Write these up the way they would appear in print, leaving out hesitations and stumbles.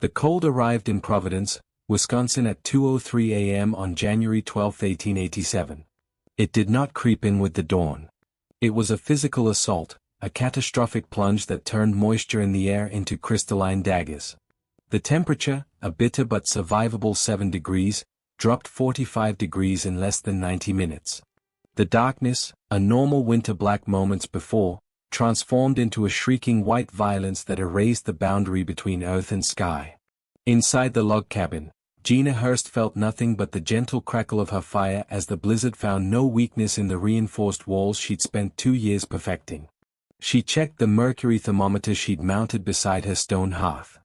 The cold arrived in Providence, Wisconsin at 2:03 a.m. on January 12, 1887. It did not creep in with the dawn. It was a physical assault, a catastrophic plunge that turned moisture in the air into crystalline daggers. The temperature, a bitter but survivable 7 degrees, dropped 45 degrees in less than 90 minutes. The darkness, a normal winter black moments before, transformed into a shrieking white violence that erased the boundary between earth and sky. Inside the log cabin, Gina Hurst felt nothing but the gentle crackle of her fire as the blizzard found no weakness in the reinforced walls she'd spent 2 years perfecting. She checked the mercury thermometer she'd mounted beside her stone hearth.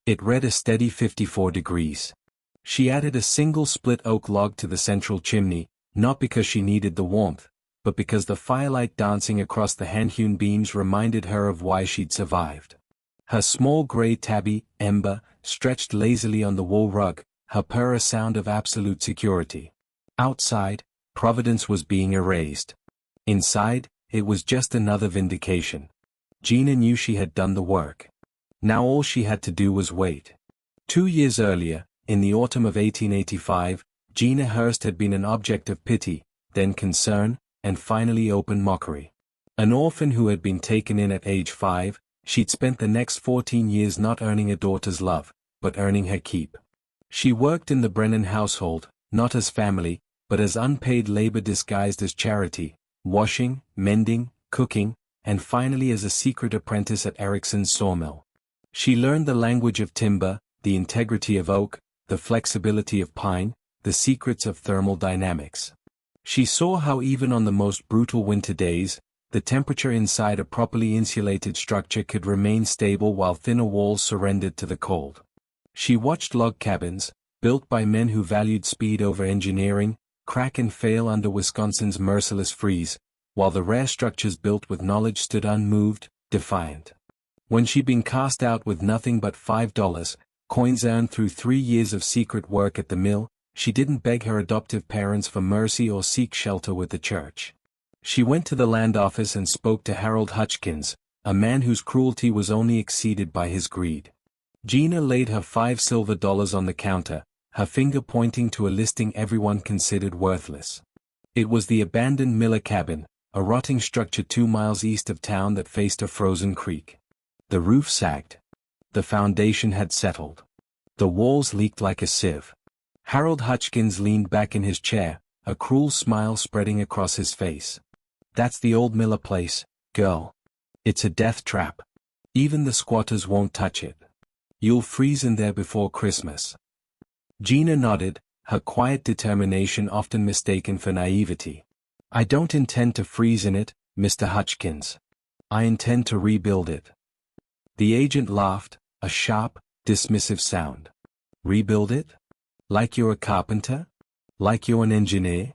It read a steady 54 degrees. She added a single split oak log to the central chimney, not because she needed the warmth, but because the firelight dancing across the hand-hewn beams reminded her of why she'd survived. Her small gray tabby, Ember, stretched lazily on the wool rug, her purr a sound of absolute security. Outside, Providence was being erased. Inside, it was just another vindication. Gina knew she had done the work. Now all she had to do was wait. 2 years earlier, in the autumn of 1885, Gina Hurst had been an object of pity, then concern, and finally open mockery. An orphan who had been taken in at age 5, she'd spent the next 14 years not earning a daughter's love, but earning her keep. She worked in the Brennan household, not as family, but as unpaid labor disguised as charity, washing, mending, cooking, and finally as a secret apprentice at Erickson's sawmill. She learned the language of timber, the integrity of oak, the flexibility of pine, the secrets of thermal dynamics. She saw how even on the most brutal winter days, the temperature inside a properly insulated structure could remain stable while thinner walls surrendered to the cold. She watched log cabins, built by men who valued speed over engineering, crack and fail under Wisconsin's merciless freeze, while the rare structures built with knowledge stood unmoved, defiant. When she'd been cast out with nothing but $5, coins earned through 3 years of secret work at the mill, she didn't beg her adoptive parents for mercy or seek shelter with the church. She went to the land office and spoke to Harold Hutchkins, a man whose cruelty was only exceeded by his greed. Gina laid her $5 silver on the counter, her finger pointing to a listing everyone considered worthless. It was the abandoned Miller cabin, a rotting structure 2 miles east of town that faced a frozen creek. The roof sagged. The foundation had settled. The walls leaked like a sieve. Harold Hutchkins leaned back in his chair, a cruel smile spreading across his face. "That's the old Miller place, girl. It's a death trap. Even the squatters won't touch it. You'll freeze in there before Christmas." Gina nodded, her quiet determination often mistaken for naivety. "I don't intend to freeze in it, Mr. Hutchkins. I intend to rebuild it." The agent laughed, a sharp, dismissive sound. "Rebuild it? Like you're a carpenter? Like you're an engineer?"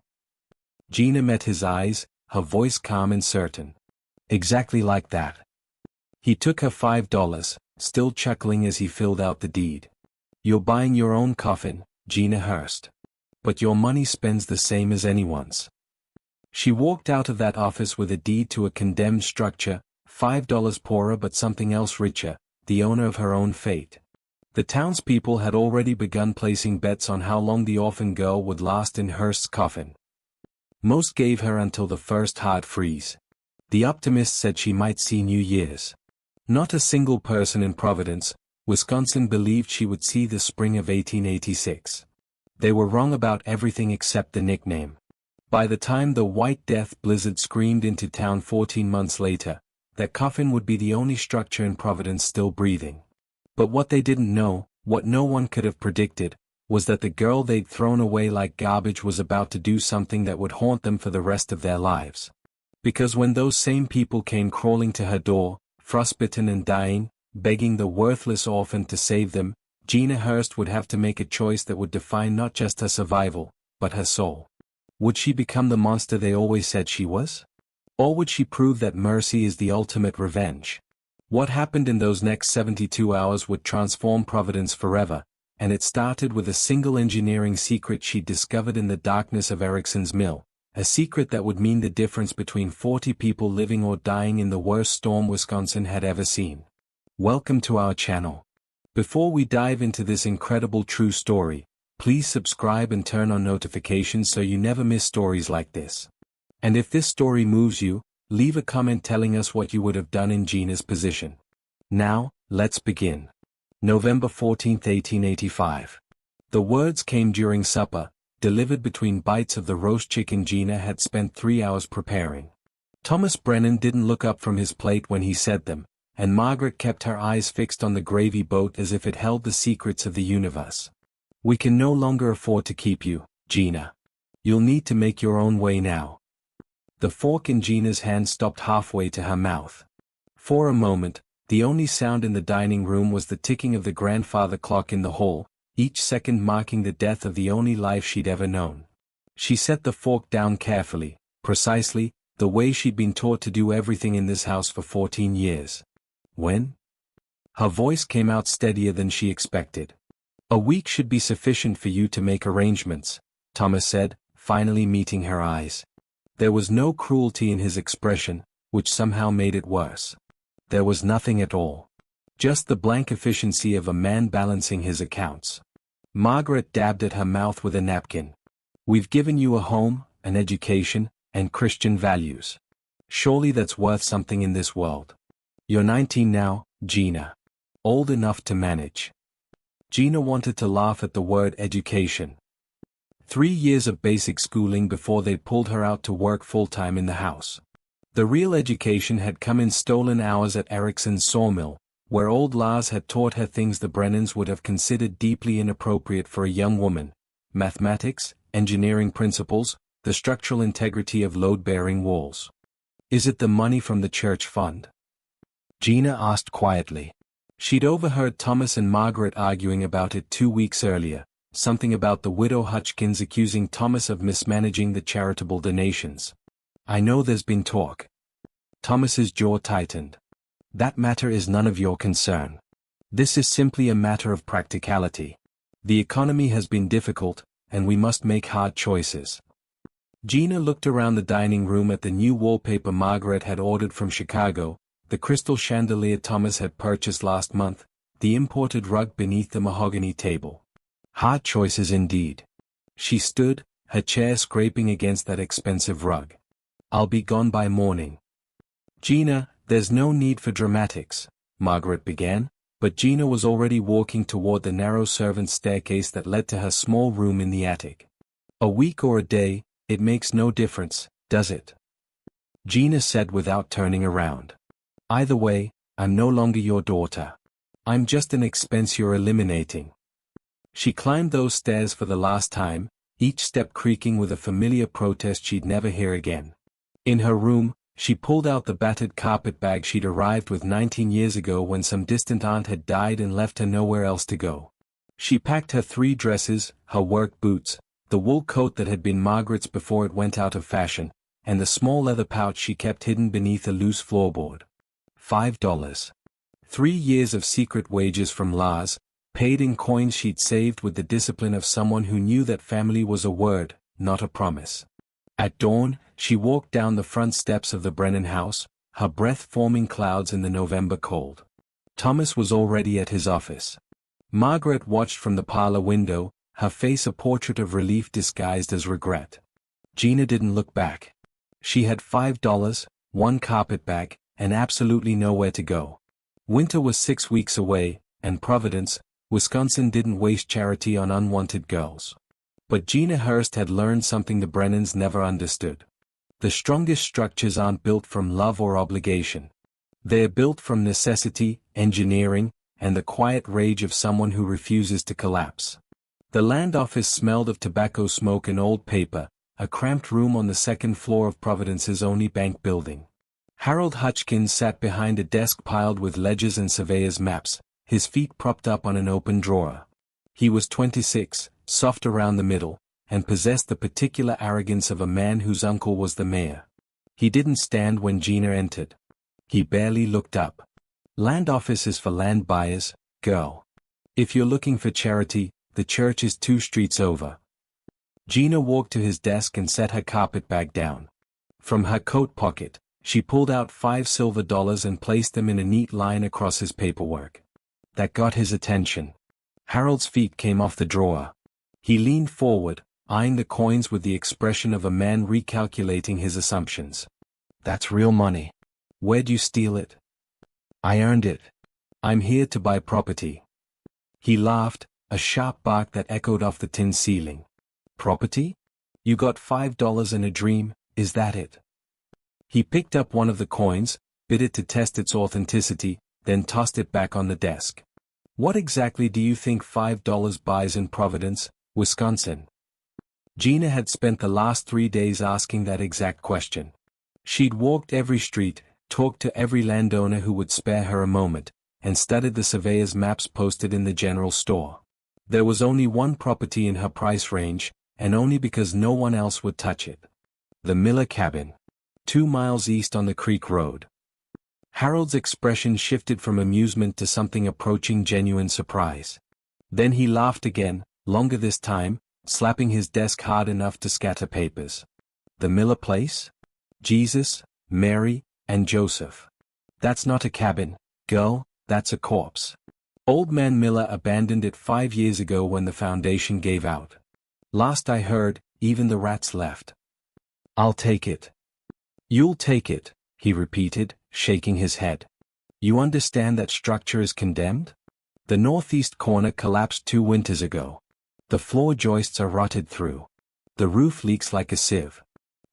Gina met his eyes, her voice calm and certain. "Exactly like that." He took her $5, still chuckling as he filled out the deed. "You're buying your own coffin, Gina Hurst. But your money spends the same as anyone's." She walked out of that office with a deed to a condemned structure, $5 poorer but something else richer, the owner of her own fate. The townspeople had already begun placing bets on how long the orphan girl would last in Hurst's coffin. Most gave her until the first hard freeze. The optimists said she might see New Year's. Not a single person in Providence, Wisconsin believed she would see the spring of 1886. They were wrong about everything except the nickname. By the time the White Death blizzard screamed into town 14 months later, that coffin would be the only structure in Providence still breathing. But what they didn't know, what no one could have predicted, was that the girl they'd thrown away like garbage was about to do something that would haunt them for the rest of their lives. Because when those same people came crawling to her door, frostbitten and dying, begging the worthless orphan to save them, Gina Hurst would have to make a choice that would define not just her survival, but her soul. Would she become the monster they always said she was? Or would she prove that mercy is the ultimate revenge? What happened in those next 72 hours would transform Providence forever, and it started with a single engineering secret she discovered in the darkness of Erickson's mill, a secret that would mean the difference between 40 people living or dying in the worst storm Wisconsin had ever seen. Welcome to our channel. Before we dive into this incredible true story, please subscribe and turn on notifications so you never miss stories like this. And if this story moves you, leave a comment telling us what you would have done in Gina's position. Now, let's begin. November 14, 1885. The words came during supper, delivered between bites of the roast chicken Gina had spent 3 hours preparing. Thomas Brennan didn't look up from his plate when he said them, and Margaret kept her eyes fixed on the gravy boat as if it held the secrets of the universe. "We can no longer afford to keep you, Gina. You'll need to make your own way now." The fork in Gina's hand stopped halfway to her mouth. For a moment, the only sound in the dining room was the ticking of the grandfather clock in the hall, each second marking the death of the only life she'd ever known. She set the fork down carefully, precisely, the way she'd been taught to do everything in this house for 14 years. "When?" Her voice came out steadier than she expected. "A week should be sufficient for you to make arrangements," Thomas said, finally meeting her eyes. There was no cruelty in his expression, which somehow made it worse. There was nothing at all. Just the blank efficiency of a man balancing his accounts. Margaret dabbed at her mouth with a napkin. "We've given you a home, an education, and Christian values. Surely that's worth something in this world. You're 19 now, Gina. Old enough to manage." Gina wanted to laugh at the word education. 3 years of basic schooling before they pulled her out to work full-time in the house. The real education had come in stolen hours at Erickson's sawmill, where old Lars had taught her things the Brennans would have considered deeply inappropriate for a young woman: mathematics, engineering principles, the structural integrity of load-bearing walls. "Is it the money from the church fund?" Gina asked quietly. She'd overheard Thomas and Margaret arguing about it 2 weeks earlier, something about the widow Hutchkins accusing Thomas of mismanaging the charitable donations. "I know there's been talk." Thomas's jaw tightened. "That matter is none of your concern. This is simply a matter of practicality. The economy has been difficult, and we must make hard choices." Gina looked around the dining room at the new wallpaper Margaret had ordered from Chicago, the crystal chandelier Thomas had purchased last month, the imported rug beneath the mahogany table. Hard choices indeed. She stood, her chair scraping against that expensive rug. "I'll be gone by morning." "Gina, there's no need for dramatics," Margaret began, but Gina was already walking toward the narrow servant's staircase that led to her small room in the attic. "A week or a day, it makes no difference, does it?" Gina said without turning around. "Either way, I'm no longer your daughter. I'm just an expense you're eliminating." She climbed those stairs for the last time, each step creaking with a familiar protest she'd never hear again. In her room, she pulled out the battered carpet bag she'd arrived with 19 years ago when some distant aunt had died and left her nowhere else to go. She packed her 3 dresses, her work boots, the wool coat that had been Margaret's before it went out of fashion, and the small leather pouch she kept hidden beneath a loose floorboard. $5. 3 years of secret wages from Lars, paid in coins she'd saved with the discipline of someone who knew that family was a word, not a promise. At dawn, she walked down the front steps of the Brennan house, her breath forming clouds in the November cold. Thomas was already at his office. Margaret watched from the parlor window, her face a portrait of relief disguised as regret. Gina didn't look back. She had $5, 1 carpetbag, and absolutely nowhere to go. Winter was 6 weeks away, and Providence, Wisconsin didn't waste charity on unwanted girls. But Gina Hurst had learned something the Brennans never understood. The strongest structures aren't built from love or obligation. They're built from necessity, engineering, and the quiet rage of someone who refuses to collapse. The land office smelled of tobacco smoke and old paper, a cramped room on the 2nd floor of Providence's only bank building. Harold Hutchkins sat behind a desk piled with ledgers and surveyor's maps, his feet propped up on an open drawer. He was 26, soft around the middle, and possessed the particular arrogance of a man whose uncle was the mayor. He didn't stand when Gina entered. He barely looked up. "Land office is for land buyers, girl. If you're looking for charity, the church is 2 streets over." Gina walked to his desk and set her carpetbag down. From her coat pocket, she pulled out $5 silver and placed them in a neat line across his paperwork. that got his attention. Harold's feet came off the drawer. He leaned forward, eyeing the coins with the expression of a man recalculating his assumptions. That's real money. Where'd you steal it? I earned it. I'm here to buy property. He laughed, a sharp bark that echoed off the tin ceiling. Property? You got $5 and a dream, is that it? He picked up one of the coins, bit it to test its authenticity, then tossed it back on the desk. What exactly do you think $5 buys in Providence, Wisconsin? Gina had spent the last 3 days asking that exact question. She'd walked every street, talked to every landowner who would spare her a moment, and studied the surveyor's maps posted in the general store. There was only one property in her price range, and only because no one else would touch it. The Miller cabin. 2 miles east on the creek road. Harold's expression shifted from amusement to something approaching genuine surprise. Then he laughed again, longer this time, slapping his desk hard enough to scatter papers. The Miller place? Jesus, Mary, and Joseph. That's not a cabin, girl, that's a corpse. Old man Miller abandoned it 5 years ago when the foundation gave out. Last I heard, even the rats left. I'll take it. You'll take it, he repeated, shaking his head. You understand that structure is condemned? The northeast corner collapsed 2 winters ago. The floor joists are rotted through. The roof leaks like a sieve.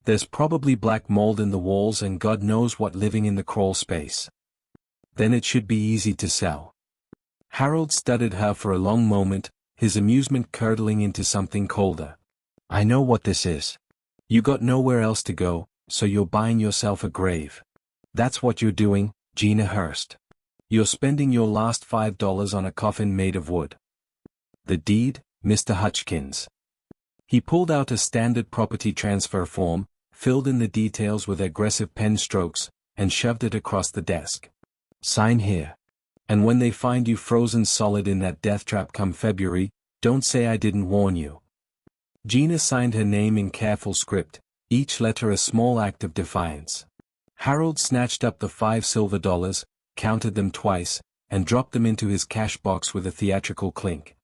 There's probably black mold in the walls and God knows what living in the crawl space. Then it should be easy to sell. Harold studied her for a long moment, his amusement curdling into something colder. I know what this is. You got nowhere else to go, so you're buying yourself a grave. That's what you're doing, Gina Hurst. You're spending your last $5 on a coffin made of wood. The deed, Mr. Hutchkins. He pulled out a standard property transfer form, filled in the details with aggressive pen strokes, and shoved it across the desk. Sign here. And when they find you frozen solid in that death trap come February, don't say I didn't warn you. Gina signed her name in careful script, each letter a small act of defiance. Harold snatched up the $5 silver, counted them twice, and dropped them into his cash box with a theatrical clink.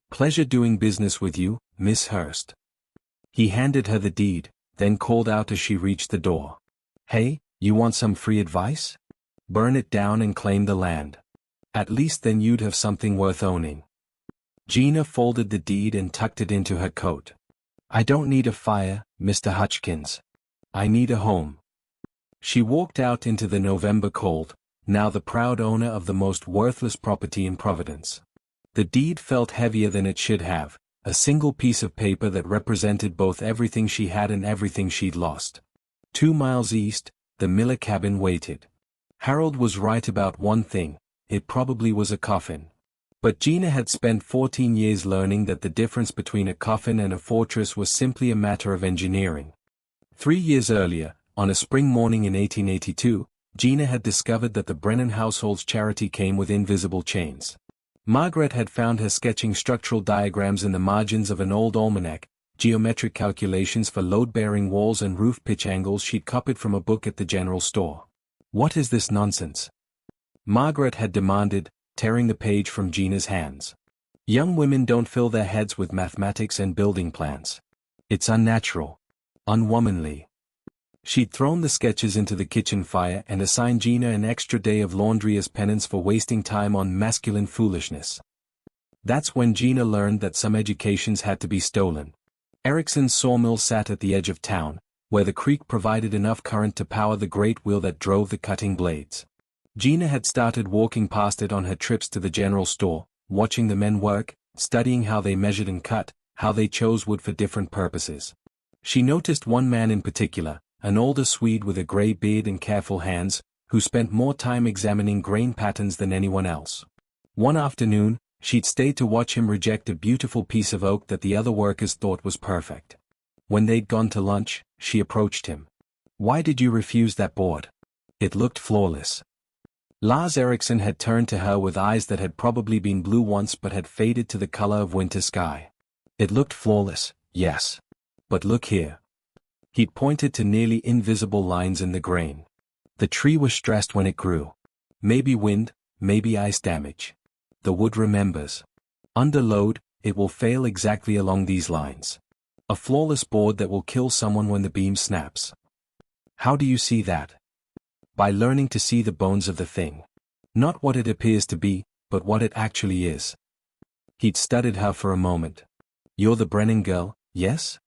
Pleasure doing business with you, Miss Hurst. He handed her the deed, then called out as she reached the door. Hey, you want some free advice? Burn it down and claim the land. At least then you'd have something worth owning. Gina folded the deed and tucked it into her coat. I don't need a fire, Mr. Hutchkins. I need a home. She walked out into the November cold, now the proud owner of the most worthless property in Providence. The deed felt heavier than it should have, a single piece of paper that represented both everything she had and everything she'd lost. 2 miles east, the Miller cabin waited. Harold was right about one thing, it probably was a coffin. But Gina had spent 14 years learning that the difference between a coffin and a fortress was simply a matter of engineering. 3 years earlier, on a spring morning in 1882, Gina had discovered that the Brennan household's charity came with invisible chains. Margaret had found her sketching structural diagrams in the margins of an old almanac, geometric calculations for load-bearing walls and roof pitch angles she'd copied from a book at the general store. What is this nonsense? Margaret had demanded, tearing the page from Gina's hands. Young women don't fill their heads with mathematics and building plans. It's unnatural. Unwomanly. She'd thrown the sketches into the kitchen fire and assigned Gina an extra day of laundry as penance for wasting time on masculine foolishness. That's when Gina learned that some educations had to be stolen. Erickson's sawmill sat at the edge of town, where the creek provided enough current to power the great wheel that drove the cutting blades. Gina had started walking past it on her trips to the general store, watching the men work, studying how they measured and cut, how they chose wood for different purposes. She noticed one man in particular, an older Swede with a gray beard and careful hands, who spent more time examining grain patterns than anyone else. One afternoon, she'd stayed to watch him reject a beautiful piece of oak that the other workers thought was perfect. When they'd gone to lunch, she approached him. Why did you refuse that board? It looked flawless. Lars Eriksson had turned to her with eyes that had probably been blue once but had faded to the color of winter sky. It looked flawless, yes. But look here. He'd pointed to nearly invisible lines in the grain. The tree was stressed when it grew. Maybe wind, maybe ice damage. the wood remembers. Under load, it will fail exactly along these lines. A flawless board that will kill someone when the beam snaps. How do you see that? By learning to see the bones of the thing. Not what it appears to be, but what it actually is. He'd studied her for a moment. You're the Brennan girl, yes?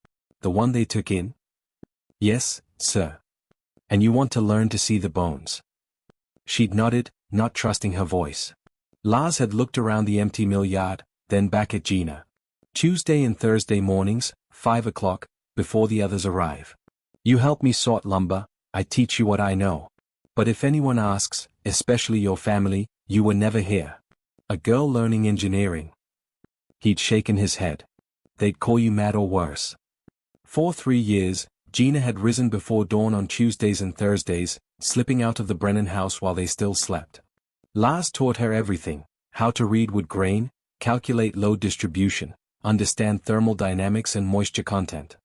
The one they took in? Yes, sir. And you want to learn to see the bones? She'd nodded, not trusting her voice. Lars had looked around the empty mill yard, then back at Gina. Tuesday and Thursday mornings, 5 o'clock, before the others arrive. You help me sort lumber, I teach you what I know. But if anyone asks, especially your family, you were never here. A girl learning engineering. He'd shaken his head. They'd call you mad or worse. For 3 years, Gina had risen before dawn on Tuesdays and Thursdays, slipping out of the Brennan house while they still slept. Lars taught her everything: how to read wood grain, calculate load distribution, understand thermal dynamics and moisture content.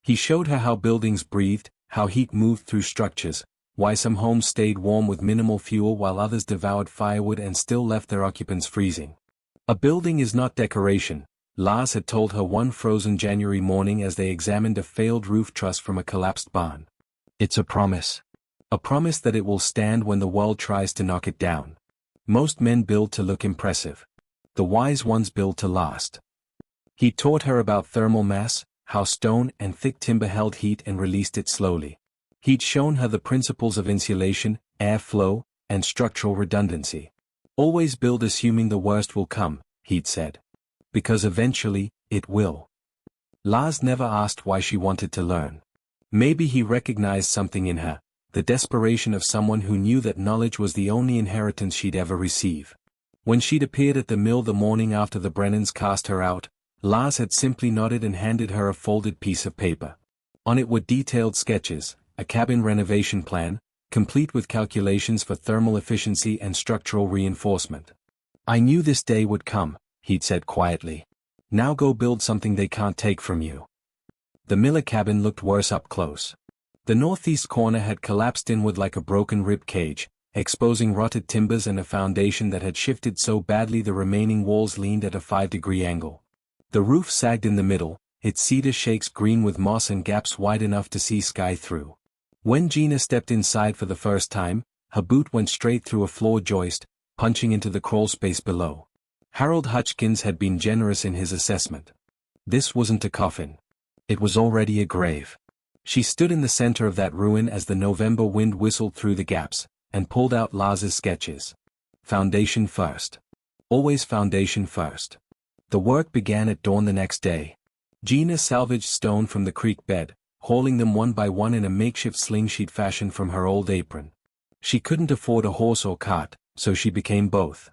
He showed her how buildings breathed, how heat moved through structures, why some homes stayed warm with minimal fuel while others devoured firewood and still left their occupants freezing. A building is not decoration, Lars had told her one frozen January morning as they examined a failed roof truss from a collapsed barn. It's a promise. A promise that it will stand when the world tries to knock it down. Most men build to look impressive. The wise ones build to last. He taught her about thermal mass, how stone and thick timber held heat and released it slowly. He'd shown her the principles of insulation, air flow, and structural redundancy. Always build assuming the worst will come, he'd said. Because eventually, it will. Lars never asked why she wanted to learn. Maybe he recognized something in her, the desperation of someone who knew that knowledge was the only inheritance she'd ever receive. When she'd appeared at the mill the morning after the Brennans cast her out, Lars had simply nodded and handed her a folded piece of paper. On it were detailed sketches, a cabin renovation plan, complete with calculations for thermal efficiency and structural reinforcement. I knew this day would come, he'd said quietly. Now go build something they can't take from you. The Miller cabin looked worse up close. The northeast corner had collapsed inward like a broken rib cage, exposing rotted timbers and a foundation that had shifted so badly the remaining walls leaned at a 5-degree angle. The roof sagged in the middle, its cedar shakes green with moss and gaps wide enough to see sky through. When Gina stepped inside for the first time, her boot went straight through a floor joist, punching into the crawl space below. Harold Hutchkins had been generous in his assessment. This wasn't a coffin. It was already a grave. She stood in the center of that ruin as the November wind whistled through the gaps, and pulled out Lars's sketches. Foundation first. Always foundation first. The work began at dawn the next day. Gina salvaged stone from the creek bed, hauling them one by one in a makeshift sling she'd fashioned from her old apron. She couldn't afford a horse or cart, so she became both.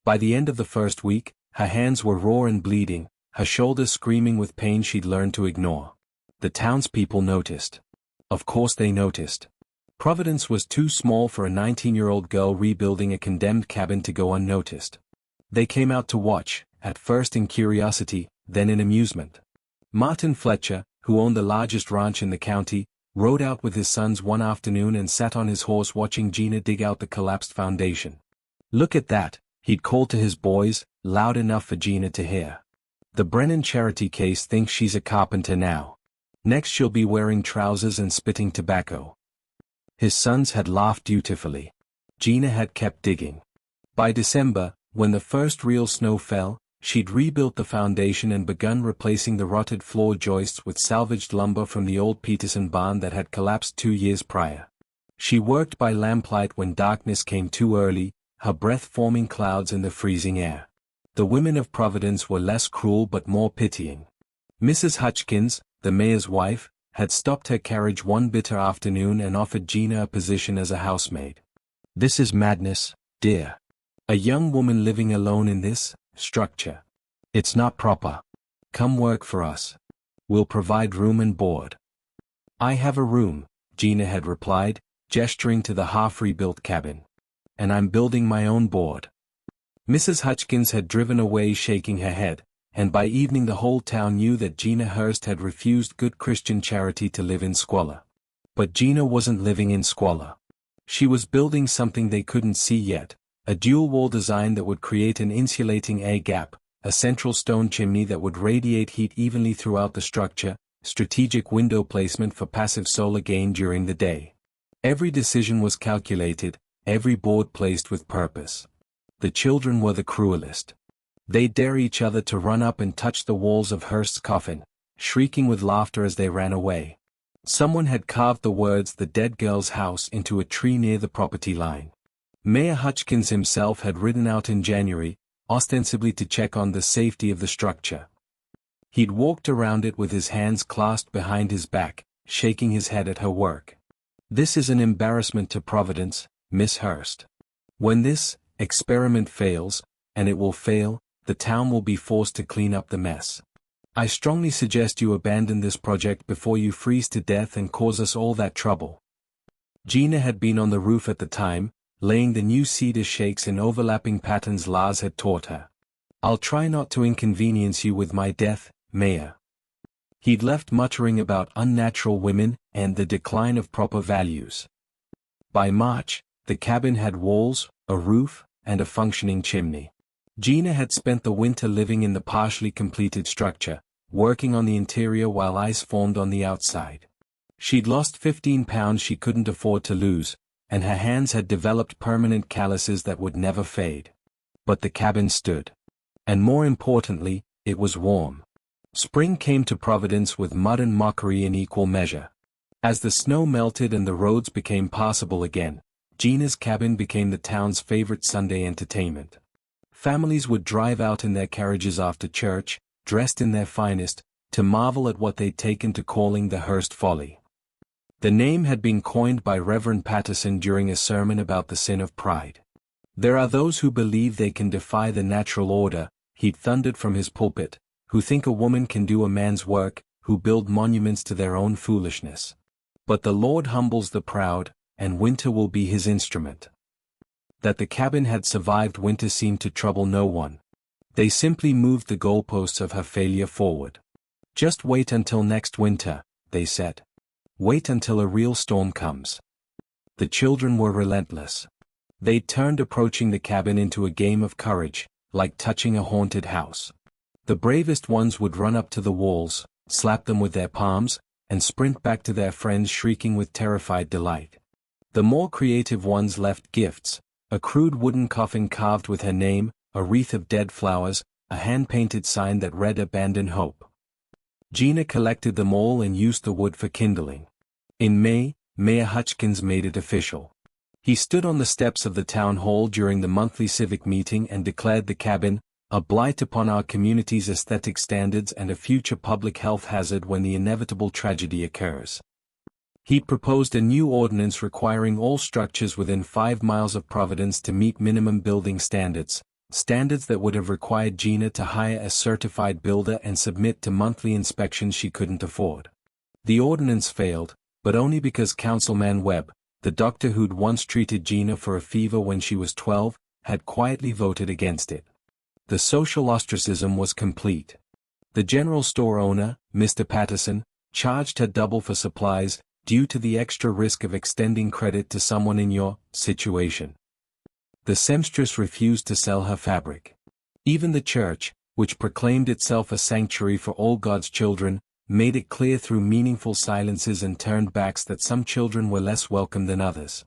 By the end of the first week, her hands were raw and bleeding, her shoulders screaming with pain she'd learned to ignore. The townspeople noticed. Of course they noticed. Providence was too small for a 19-year-old girl rebuilding a condemned cabin to go unnoticed. They came out to watch, at first in curiosity, then in amusement. Martin Fletcher, who owned the largest ranch in the county, rode out with his sons one afternoon and sat on his horse watching Gina dig out the collapsed foundation. Look at that, he'd called to his boys, loud enough for Gina to hear. The Brennan charity case thinks she's a carpenter now. Next she'll be wearing trousers and spitting tobacco. His sons had laughed dutifully. Gina had kept digging. By December, when the first real snow fell, she'd rebuilt the foundation and begun replacing the rotted floor joists with salvaged lumber from the old Peterson barn that had collapsed 2 years prior. She worked by lamplight when darkness came too early, her breath forming clouds in the freezing air. The women of Providence were less cruel but more pitying. Mrs. Hutchkins, the mayor's wife, had stopped her carriage one bitter afternoon and offered Gina a position as a housemaid. This is madness, dear. A young woman living alone in this structure. It's not proper. Come work for us. We'll provide room and board. I have a room, Gina had replied, gesturing to the half-rebuilt cabin. And I'm building my own board. Mrs. Hutchkins had driven away shaking her head, and by evening the whole town knew that Gina Hurst had refused good Christian charity to live in squalor. But Gina wasn't living in squalor. She was building something they couldn't see yet, a dual-wall design that would create an insulating air gap, a central stone chimney that would radiate heat evenly throughout the structure, strategic window placement for passive solar gain during the day. Every decision was calculated, every board placed with purpose. The children were the cruelest. They'd dare each other to run up and touch the walls of Hearst's coffin, shrieking with laughter as they ran away. Someone had carved the words "the dead girl's house" into a tree near the property line. Mayor Hutchkins himself had ridden out in January, ostensibly to check on the safety of the structure. He'd walked around it with his hands clasped behind his back, shaking his head at her work. "This is an embarrassment to Providence, Miss Hearst. When this experiment fails, and it will fail, the town will be forced to clean up the mess. I strongly suggest you abandon this project before you freeze to death and cause us all that trouble." Gina had been on the roof at the time, laying the new cedar shakes in overlapping patterns Lars had taught her. "I'll try not to inconvenience you with my death, Mayor." He'd left muttering about unnatural women and the decline of proper values. By March, the cabin had walls, a roof, and a functioning chimney. Gina had spent the winter living in the partially completed structure, working on the interior while ice formed on the outside. She'd lost 15 pounds she couldn't afford to lose, and her hands had developed permanent calluses that would never fade. But the cabin stood. And more importantly, it was warm. Spring came to Providence with mud and mockery in equal measure. As the snow melted and the roads became passable again, Gina's cabin became the town's favorite Sunday entertainment. Families would drive out in their carriages after church, dressed in their finest, to marvel at what they'd taken to calling the Hearst Folly. The name had been coined by Reverend Patterson during a sermon about the sin of pride. "There are those who believe they can defy the natural order," he'd thundered from his pulpit, "who think a woman can do a man's work, who build monuments to their own foolishness. But the Lord humbles the proud, and winter will be his instrument." That the cabin had survived winter seemed to trouble no one. They simply moved the goalposts of her failure forward. "Just wait until next winter," they said. "Wait until a real storm comes." The children were relentless. They'd turned approaching the cabin into a game of courage, like touching a haunted house. The bravest ones would run up to the walls, slap them with their palms, and sprint back to their friends shrieking with terrified delight. The more creative ones left gifts, a crude wooden coffin carved with her name, a wreath of dead flowers, a hand-painted sign that read "Abandon Hope." Gina collected them all and used the wood for kindling. In May, Mayor Hutchkins made it official. He stood on the steps of the town hall during the monthly civic meeting and declared the cabin a blight upon our community's aesthetic standards and a future public health hazard when the inevitable tragedy occurs. He proposed a new ordinance requiring all structures within 5 miles of Providence to meet minimum building standards, standards that would have required Gina to hire a certified builder and submit to monthly inspections she couldn't afford. The ordinance failed, but only because Councilman Webb, the doctor who'd once treated Gina for a fever when she was 12, had quietly voted against it. The social ostracism was complete. The general store owner, Mr. Patterson, charged her double for supplies, due to the extra risk of extending credit to someone in your situation. The seamstress refused to sell her fabric. Even the church, which proclaimed itself a sanctuary for all God's children, made it clear through meaningful silences and turned backs that some children were less welcome than others.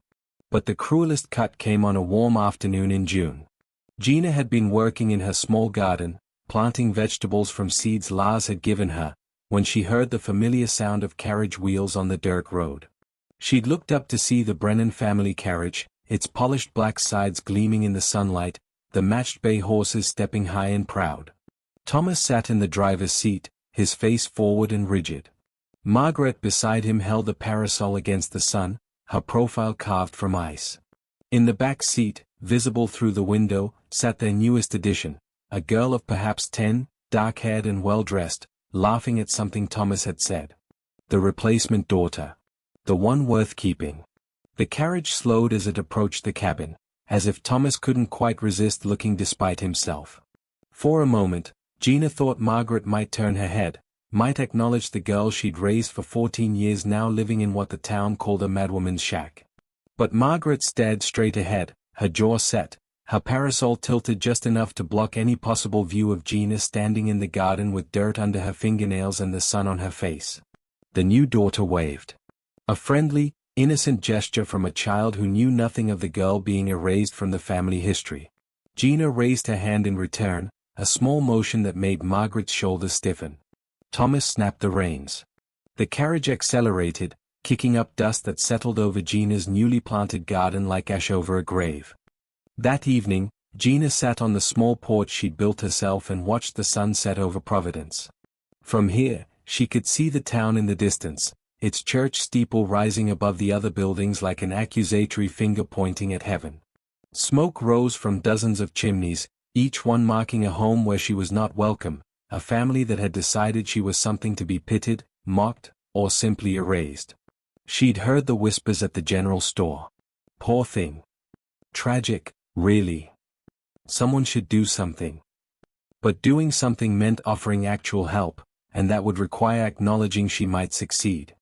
But the cruelest cut came on a warm afternoon in June. Gina had been working in her small garden, planting vegetables from seeds Lars had given her, when she heard the familiar sound of carriage wheels on the dirt road. She'd looked up to see the Brennan family carriage, its polished black sides gleaming in the sunlight, the matched bay horses stepping high and proud. Thomas sat in the driver's seat, his face forward and rigid. Margaret beside him held a parasol against the sun, her profile carved from ice. In the back seat, visible through the window, sat their newest addition, a girl of perhaps 10, dark-haired and well-dressed, laughing at something Thomas had said. The replacement daughter. The one worth keeping. The carriage slowed as it approached the cabin, as if Thomas couldn't quite resist looking despite himself. For a moment, Gina thought Margaret might turn her head, might acknowledge the girl she'd raised for 14 years now living in what the town called a madwoman's shack. But Margaret stared straight ahead, her jaw set, Her parasol tilted just enough to block any possible view of Gina standing in the garden with dirt under her fingernails and the sun on her face. The new daughter waved. A friendly, innocent gesture from a child who knew nothing of the girl being erased from the family history. Gina raised her hand in return, a small motion that made Margaret's shoulders stiffen. Thomas snapped the reins. The carriage accelerated, kicking up dust that settled over Gina's newly planted garden like ash over a grave. That evening, Gina sat on the small porch she'd built herself and watched the sun set over Providence. From here, she could see the town in the distance, its church steeple rising above the other buildings like an accusatory finger pointing at heaven. Smoke rose from dozens of chimneys, each one marking a home where she was not welcome, a family that had decided she was something to be pitied, mocked, or simply erased. She'd heard the whispers at the general store. Poor thing. Tragic, really. Someone should do something. But doing something meant offering actual help, and that would require acknowledging she might succeed.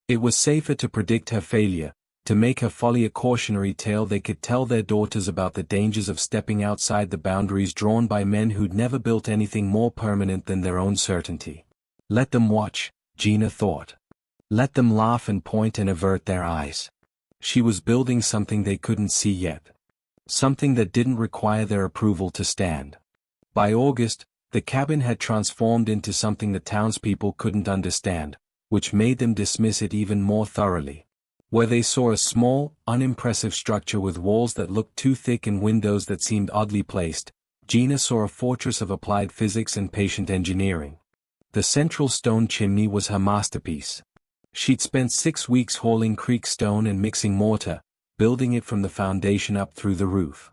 It was safer to predict her failure, to make her folly a cautionary tale they could tell their daughters about the dangers of stepping outside the boundaries drawn by men who'd never built anything more permanent than their own certainty. Let them watch, Gina thought. Let them laugh and point and avert their eyes. She was building something they couldn't see yet. Something that didn't require their approval to stand. By August, the cabin had transformed into something the townspeople couldn't understand, which made them dismiss it even more thoroughly. Where they saw a small, unimpressive structure with walls that looked too thick and windows that seemed oddly placed, Gina saw a fortress of applied physics and patient engineering. The central stone chimney was her masterpiece. She'd spent 6 weeks hauling creek stone and mixing mortar, building it from the foundation up through the roof.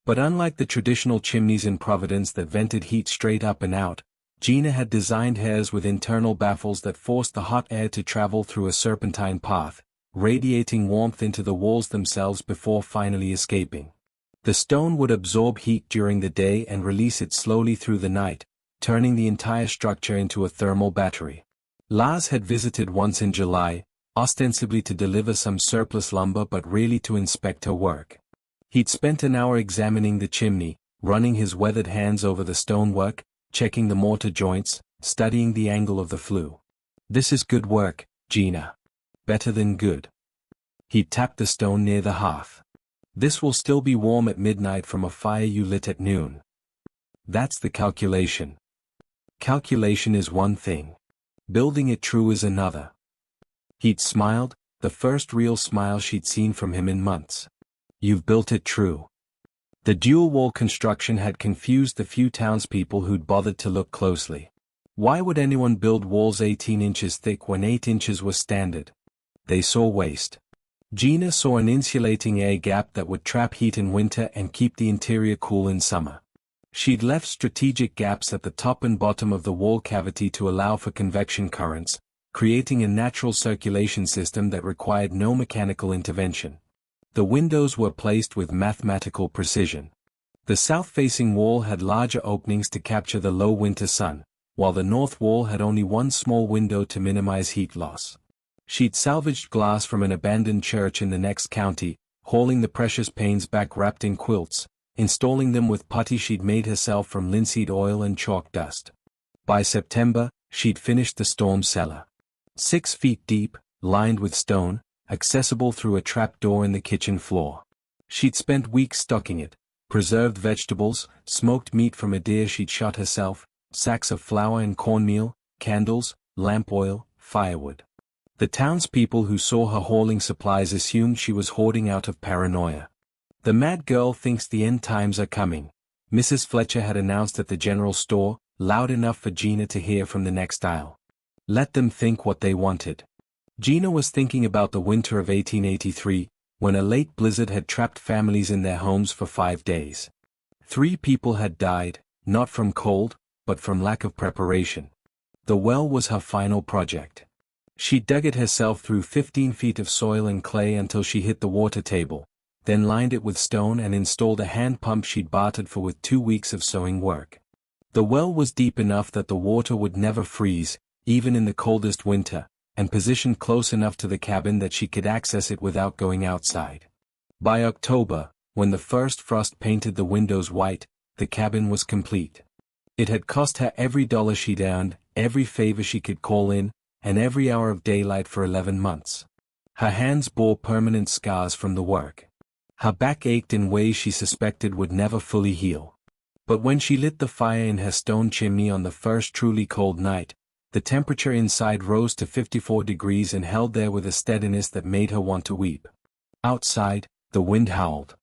But unlike the traditional chimneys in Providence that vented heat straight up and out, Gina had designed hers with internal baffles that forced the hot air to travel through a serpentine path, radiating warmth into the walls themselves before finally escaping. The stone would absorb heat during the day and release it slowly through the night, turning the entire structure into a thermal battery. Lars had visited once in July, ostensibly to deliver some surplus lumber but really to inspect her work. He'd spent an hour examining the chimney, running his weathered hands over the stonework, checking the mortar joints, studying the angle of the flue. "This is good work, Gina. Better than good." He tapped the stone near the hearth. "This will still be warm at midnight from a fire you lit at noon." That's the calculation. Calculation is one thing. Building it true is another. He'd smiled, the first real smile she'd seen from him in months. "You've built it true." The dual-wall construction had confused the few townspeople who'd bothered to look closely. Why would anyone build walls 18 inches thick when 8 inches was standard? They saw waste. Gina saw an insulating air gap that would trap heat in winter and keep the interior cool in summer. She'd left strategic gaps at the top and bottom of the wall cavity to allow for convection currents, creating a natural circulation system that required no mechanical intervention. The windows were placed with mathematical precision. The south-facing wall had larger openings to capture the low winter sun, while the north wall had only one small window to minimize heat loss. She'd salvaged glass from an abandoned church in the next county, hauling the precious panes back wrapped in quilts, installing them with putty she'd made herself from linseed oil and chalk dust. By September, she'd finished the storm cellar. 6 feet deep, lined with stone, accessible through a trapdoor in the kitchen floor. She'd spent weeks stocking it, preserved vegetables, smoked meat from a deer she'd shot herself, sacks of flour and cornmeal, candles, lamp oil, firewood. The townspeople who saw her hauling supplies assumed she was hoarding out of paranoia. "The mad girl thinks the end times are coming," Mrs. Fletcher had announced at the general store, loud enough for Gina to hear from the next aisle. Let them think what they wanted. Gina was thinking about the winter of 1883, when a late blizzard had trapped families in their homes for 5 days. 3 people had died, not from cold, but from lack of preparation. The well was her final project. She dug it herself through 15 feet of soil and clay until she hit the water table, then lined it with stone and installed a hand pump she'd bartered for with 2 weeks of sewing work. The well was deep enough that the water would never freeze, even in the coldest winter, and positioned close enough to the cabin that she could access it without going outside. By October, when the first frost painted the windows white, the cabin was complete. It had cost her every dollar she'd earned, every favor she could call in, and every hour of daylight for 11 months. Her hands bore permanent scars from the work. Her back ached in ways she suspected would never fully heal. But when she lit the fire in her stone chimney on the first truly cold night, the temperature inside rose to 54 degrees and held there with a steadiness that made her want to weep. Outside, the wind howled.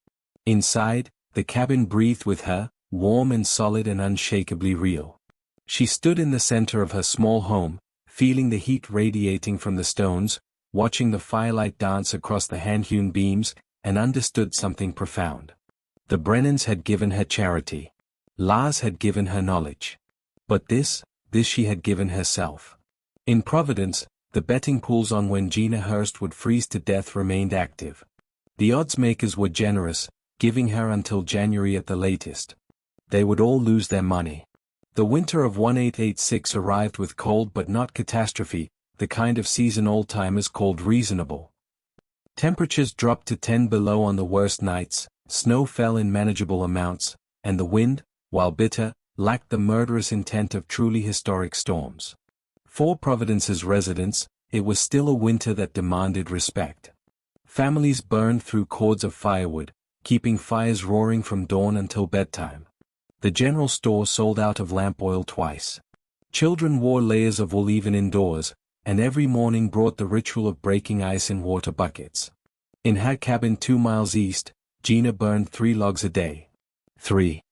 Inside, the cabin breathed with her, warm and solid and unshakably real. She stood in the center of her small home, feeling the heat radiating from the stones, watching the firelight dance across the hand-hewn beams, and understood something profound. The Brennans had given her charity. Lars had given her knowledge. But this she had given herself. In Providence, the betting pools on when Gina Hurst would freeze to death remained active. The odds makers were generous, giving her until January at the latest. They would all lose their money. The winter of 1886 arrived with cold but not catastrophe, the kind of season old-timers called reasonable. Temperatures dropped to 10 below on the worst nights, snow fell in manageable amounts, and the wind, while bitter, lacked the murderous intent of truly historic storms. For Providence's residents, it was still a winter that demanded respect. Families burned through cords of firewood, keeping fires roaring from dawn until bedtime. The general store sold out of lamp oil twice. Children wore layers of wool even indoors, and every morning brought the ritual of breaking ice in water buckets. In her cabin 2 miles east, Gina burned 3 logs a day. 3.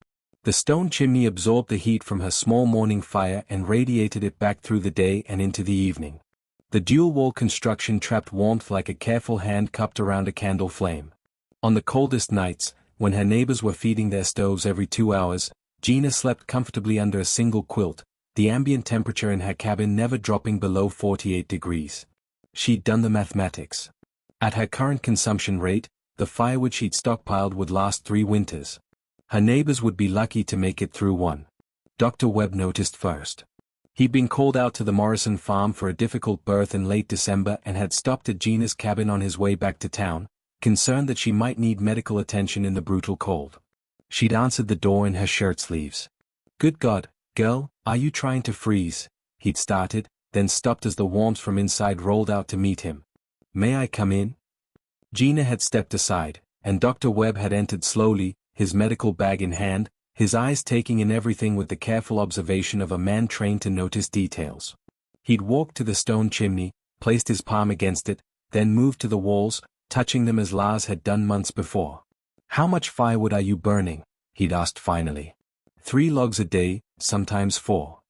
The stone chimney absorbed the heat from her small morning fire and radiated it back through the day and into the evening. The dual-wall construction trapped warmth like a careful hand cupped around a candle flame. On the coldest nights, when her neighbors were feeding their stoves every 2 hours, Gina slept comfortably under a single quilt, the ambient temperature in her cabin never dropping below 48 degrees. She'd done the mathematics. At her current consumption rate, the firewood she'd stockpiled would last 3 winters. Her neighbors would be lucky to make it through one. Dr. Webb noticed first. He'd been called out to the Morrison farm for a difficult birth in late December and had stopped at Gina's cabin on his way back to town, concerned that she might need medical attention in the brutal cold. She'd answered the door in her shirt sleeves. "Good God, girl, are you trying to freeze?" he'd started, then stopped as the warmth from inside rolled out to meet him. "May I come in?" Gina had stepped aside, and Dr. Webb had entered slowly, his medical bag in hand, his eyes taking in everything with the careful observation of a man trained to notice details. He'd walked to the stone chimney, placed his palm against it, then moved to the walls, touching them as Lars had done months before. "How much firewood are you burning?" he'd asked finally. 3 logs a day, sometimes 4.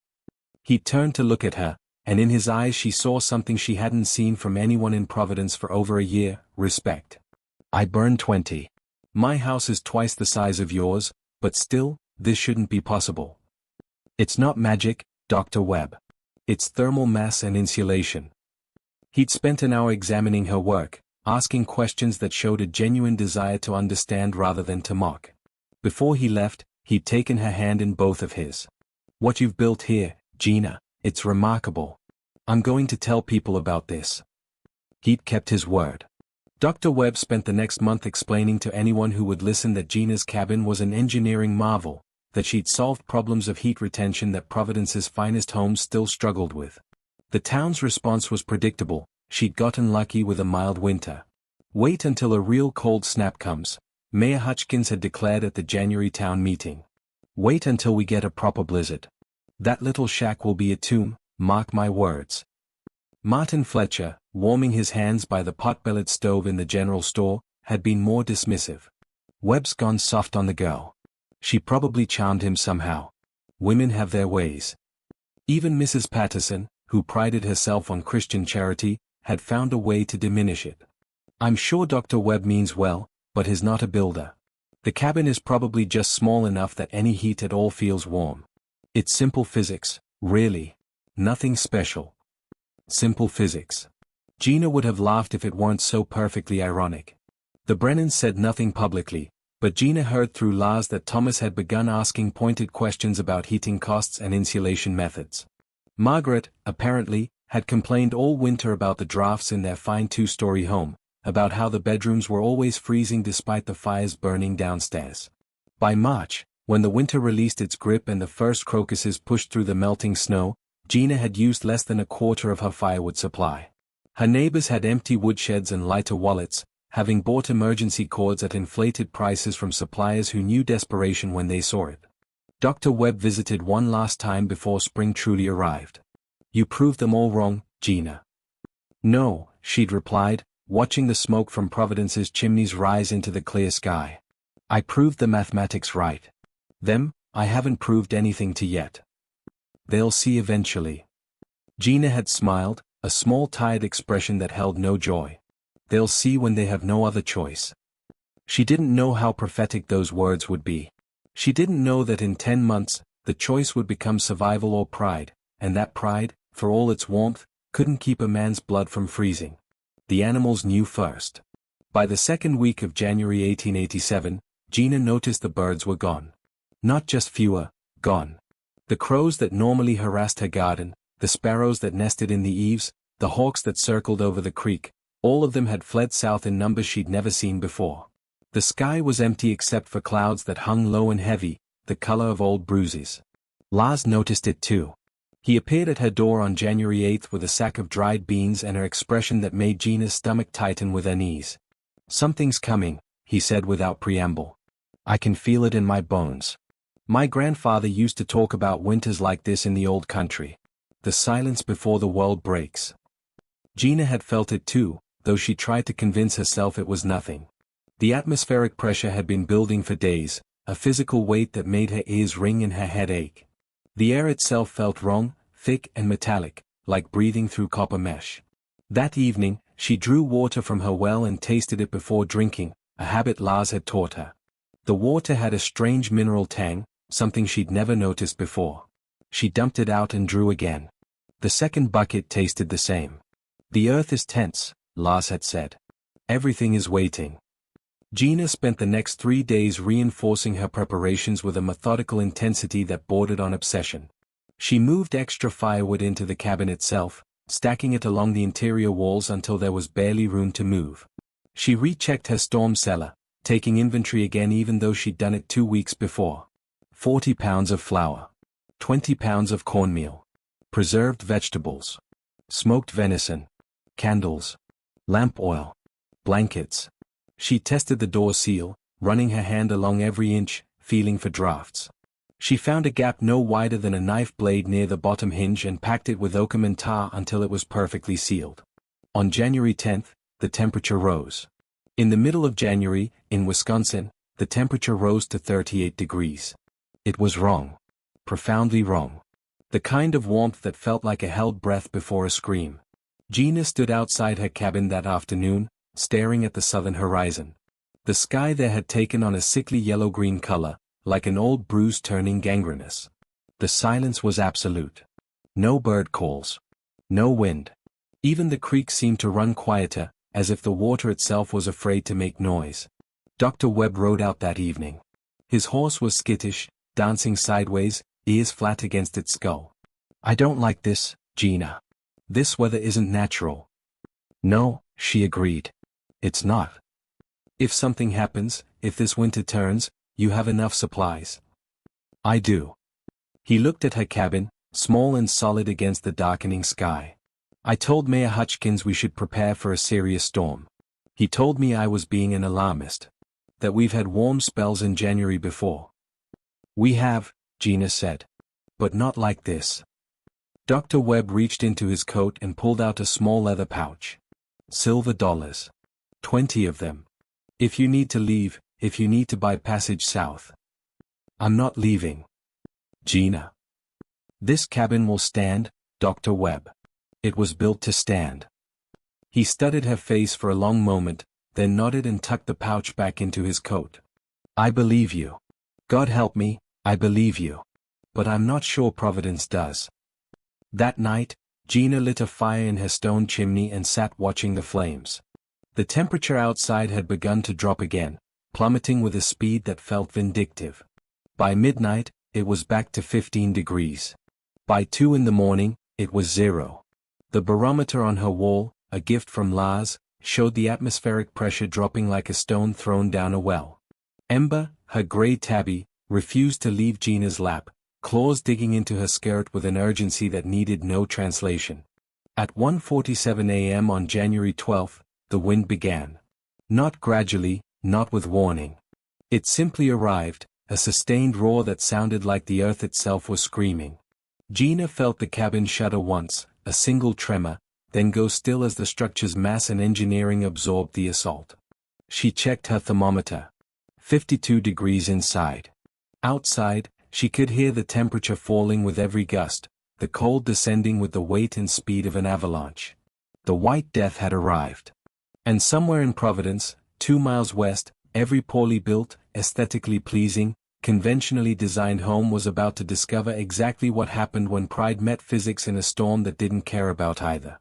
He turned to look at her, and in his eyes she saw something she hadn't seen from anyone in Providence for over a year: respect. "I burn 20. My house is twice the size of yours, but still, this shouldn't be possible." "It's not magic, Dr. Webb. It's thermal mass and insulation." He'd spent an hour examining her work, asking questions that showed a genuine desire to understand rather than to mock. Before he left, he'd taken her hand in both of his. "What you've built here, Gina, it's remarkable. I'm going to tell people about this." He'd kept his word. Dr. Webb spent the next month explaining to anyone who would listen that Gina's cabin was an engineering marvel, that she'd solved problems of heat retention that Providence's finest homes still struggled with. The town's response was predictable: she'd gotten lucky with a mild winter. "Wait until a real cold snap comes," Mayor Hutchkins had declared at the January town meeting. "Wait until we get a proper blizzard. That little shack will be a tomb, mark my words." Martin Fletcher, warming his hands by the pot-bellied stove in the general store, had been more dismissive. "Webb's gone soft on the girl. She probably charmed him somehow. Women have their ways." Even Mrs. Patterson, who prided herself on Christian charity, had found a way to diminish it. "I'm sure Dr. Webb means well, but he's not a builder. The cabin is probably just small enough that any heat at all feels warm. It's simple physics, really. Nothing special. Simple physics." Gina would have laughed if it weren't so perfectly ironic. The Brennans said nothing publicly, but Gina heard through Lars that Thomas had begun asking pointed questions about heating costs and insulation methods. Margaret, apparently, had complained all winter about the drafts in their fine 2-story home, about how the bedrooms were always freezing despite the fires burning downstairs. By March, when the winter released its grip and the first crocuses pushed through the melting snow, Gina had used less than a quarter of her firewood supply. Her neighbors had empty woodsheds and lighter wallets, having bought emergency cords at inflated prices from suppliers who knew desperation when they saw it. Dr. Webb visited one last time before spring truly arrived. "You proved them all wrong, Gina." "No," she'd replied, watching the smoke from Providence's chimneys rise into the clear sky. "I proved the mathematics right. Them, I haven't proved anything to yet. They'll see eventually." Gina had smiled, a small tired expression that held no joy. "They'll see when they have no other choice." She didn't know how prophetic those words would be. She didn't know that in 10 months, the choice would become survival or pride, and that pride, for all its warmth, couldn't keep a man's blood from freezing. The animals knew first. By the second week of January 1887, Gina noticed the birds were gone. Not just fewer, gone. The crows that normally harassed her garden, the sparrows that nested in the eaves, the hawks that circled over the creek, all of them had fled south in numbers she'd never seen before. The sky was empty except for clouds that hung low and heavy, the color of old bruises. Lars noticed it too. He appeared at her door on January 8th with a sack of dried beans and an expression that made Gina's stomach tighten with unease. "Something's coming," he said without preamble. "I can feel it in my bones. My grandfather used to talk about winters like this in the old country. The silence before the world breaks." Gina had felt it too, though she tried to convince herself it was nothing. The atmospheric pressure had been building for days, a physical weight that made her ears ring and her head ache. The air itself felt wrong, thick and metallic, like breathing through copper mesh. That evening, she drew water from her well and tasted it before drinking, a habit Lars had taught her. The water had a strange mineral tang, something she'd never noticed before. She dumped it out and drew again. The second bucket tasted the same. "The earth is tense," Lars had said. "Everything is waiting." Gina spent the next 3 days reinforcing her preparations with a methodical intensity that bordered on obsession. She moved extra firewood into the cabin itself, stacking it along the interior walls until there was barely room to move. She rechecked her storm cellar, taking inventory again even though she'd done it 2 weeks before. 40 pounds of flour. 20 pounds of cornmeal. Preserved vegetables. Smoked venison. Candles. Lamp oil. Blankets. She tested the door seal, running her hand along every inch, feeling for drafts. She found a gap no wider than a knife blade near the bottom hinge and packed it with oakum and tar until it was perfectly sealed. On January 10th, the temperature rose. In the middle of January, in Wisconsin, the temperature rose to 38 degrees. It was wrong. Profoundly wrong. The kind of warmth that felt like a held breath before a scream. Gina stood outside her cabin that afternoon, staring at the southern horizon. The sky there had taken on a sickly yellow-green color, like an old bruise turning gangrenous. The silence was absolute. No bird calls. No wind. Even the creek seemed to run quieter, as if the water itself was afraid to make noise. Dr. Webb rode out that evening. His horse was skittish, dancing sideways, ears flat against its skull. "I don't like this, Gina. This weather isn't natural." "No," she agreed. "It's not. If something happens, if this winter turns, you have enough supplies." "I do." He looked at her cabin, small and solid against the darkening sky. "I told Mayor Hutchkins we should prepare for a serious storm. He told me I was being an alarmist. That we've had warm spells in January before." "We have," Gina said. "But not like this." Dr. Webb reached into his coat and pulled out a small leather pouch. "Silver dollars. 20 of them. If you need to leave, if you need to buy passage south." "I'm not leaving. Gina. This cabin will stand, Dr. Webb. It was built to stand." He studied her face for a long moment, then nodded and tucked the pouch back into his coat. "I believe you. God help me, I believe you. But I'm not sure Providence does." That night, Gina lit a fire in her stone chimney and sat watching the flames. The temperature outside had begun to drop again, plummeting with a speed that felt vindictive. By midnight, it was back to 15 degrees. By 2 in the morning, it was 0. The barometer on her wall, a gift from Lars, showed the atmospheric pressure dropping like a stone thrown down a well. Ember, her gray tabby, refused to leave Gina's lap, claws digging into her skirt with an urgency that needed no translation. At 1:47 a.m. on January 12, the wind began. Not gradually, not with warning. It simply arrived, a sustained roar that sounded like the earth itself was screaming. Gina felt the cabin shudder once, a single tremor, then go still as the structure's mass and engineering absorbed the assault. She checked her thermometer. 52 degrees inside. Outside, she could hear the temperature falling with every gust, the cold descending with the weight and speed of an avalanche. The White Death had arrived. And somewhere in Providence, 2 miles west, every poorly built, aesthetically pleasing, conventionally designed home was about to discover exactly what happened when pride met physics in a storm that didn't care about either.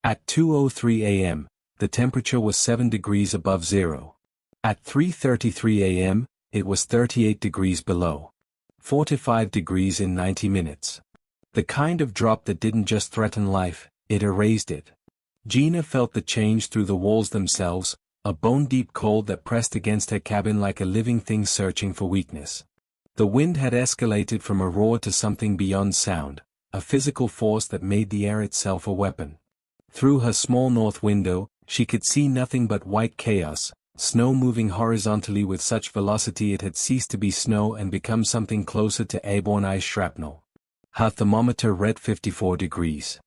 At 2:03 a.m., the temperature was 7 degrees above zero. At 3:33 a.m., it was 38 degrees below. 45 degrees in 90 minutes. The kind of drop that didn't just threaten life, it erased it. Gina felt the change through the walls themselves, a bone-deep cold that pressed against her cabin like a living thing searching for weakness. The wind had escalated from a roar to something beyond sound, a physical force that made the air itself a weapon. Through her small north window, she could see nothing but white chaos, snow moving horizontally with such velocity it had ceased to be snow and become something closer to airborne ice shrapnel. Her thermometer read 54 degrees.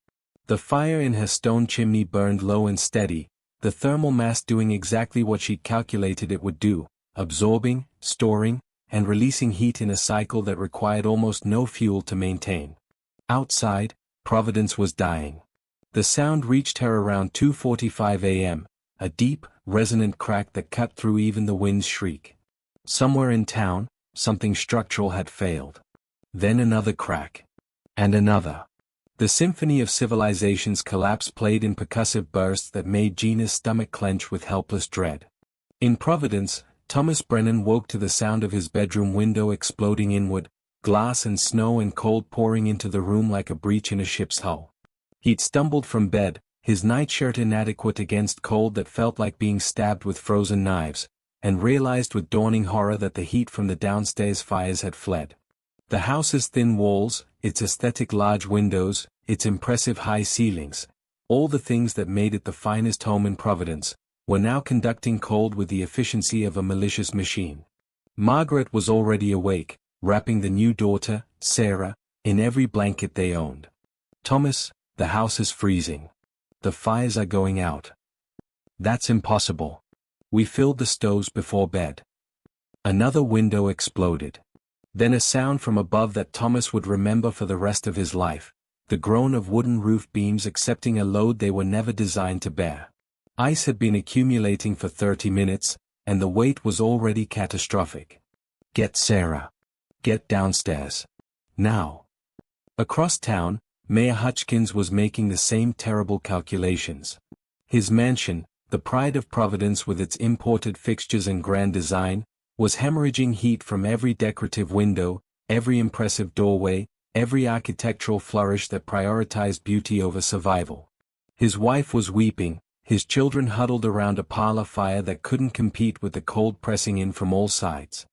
The fire in her stone chimney burned low and steady, the thermal mass doing exactly what she'd calculated it would do, absorbing, storing, and releasing heat in a cycle that required almost no fuel to maintain. Outside, Providence was dying. The sound reached her around 2:45 a.m., a deep, resonant crack that cut through even the wind's shriek. Somewhere in town, something structural had failed. Then another crack. And another. The symphony of civilization's collapse played in percussive bursts that made Gina's stomach clench with helpless dread. In Providence, Thomas Brennan woke to the sound of his bedroom window exploding inward, glass and snow and cold pouring into the room like a breach in a ship's hull. He'd stumbled from bed, his nightshirt inadequate against cold that felt like being stabbed with frozen knives, and realized with dawning horror that the heat from the downstairs fires had fled. The house's thin walls, its aesthetic large windows, its impressive high ceilings, all the things that made it the finest home in Providence, were now conducting cold with the efficiency of a malicious machine. Margaret was already awake, wrapping the new daughter, Sarah, in every blanket they owned. Thomas, the house is freezing. The fires are going out. That's impossible. We filled the stoves before bed. Another window exploded. Then a sound from above that Thomas would remember for the rest of his life, the groan of wooden roof beams accepting a load they were never designed to bear. Ice had been accumulating for 30 minutes, and the weight was already catastrophic. Get Sarah. Get downstairs. Now. Across town, Mayor Hutchkins was making the same terrible calculations. His mansion, the pride of Providence with its imported fixtures and grand design, was hemorrhaging heat from every decorative window, every impressive doorway, every architectural flourish that prioritized beauty over survival. His wife was weeping, his children huddled around a parlor fire that couldn't compete with the cold pressing in from all sides.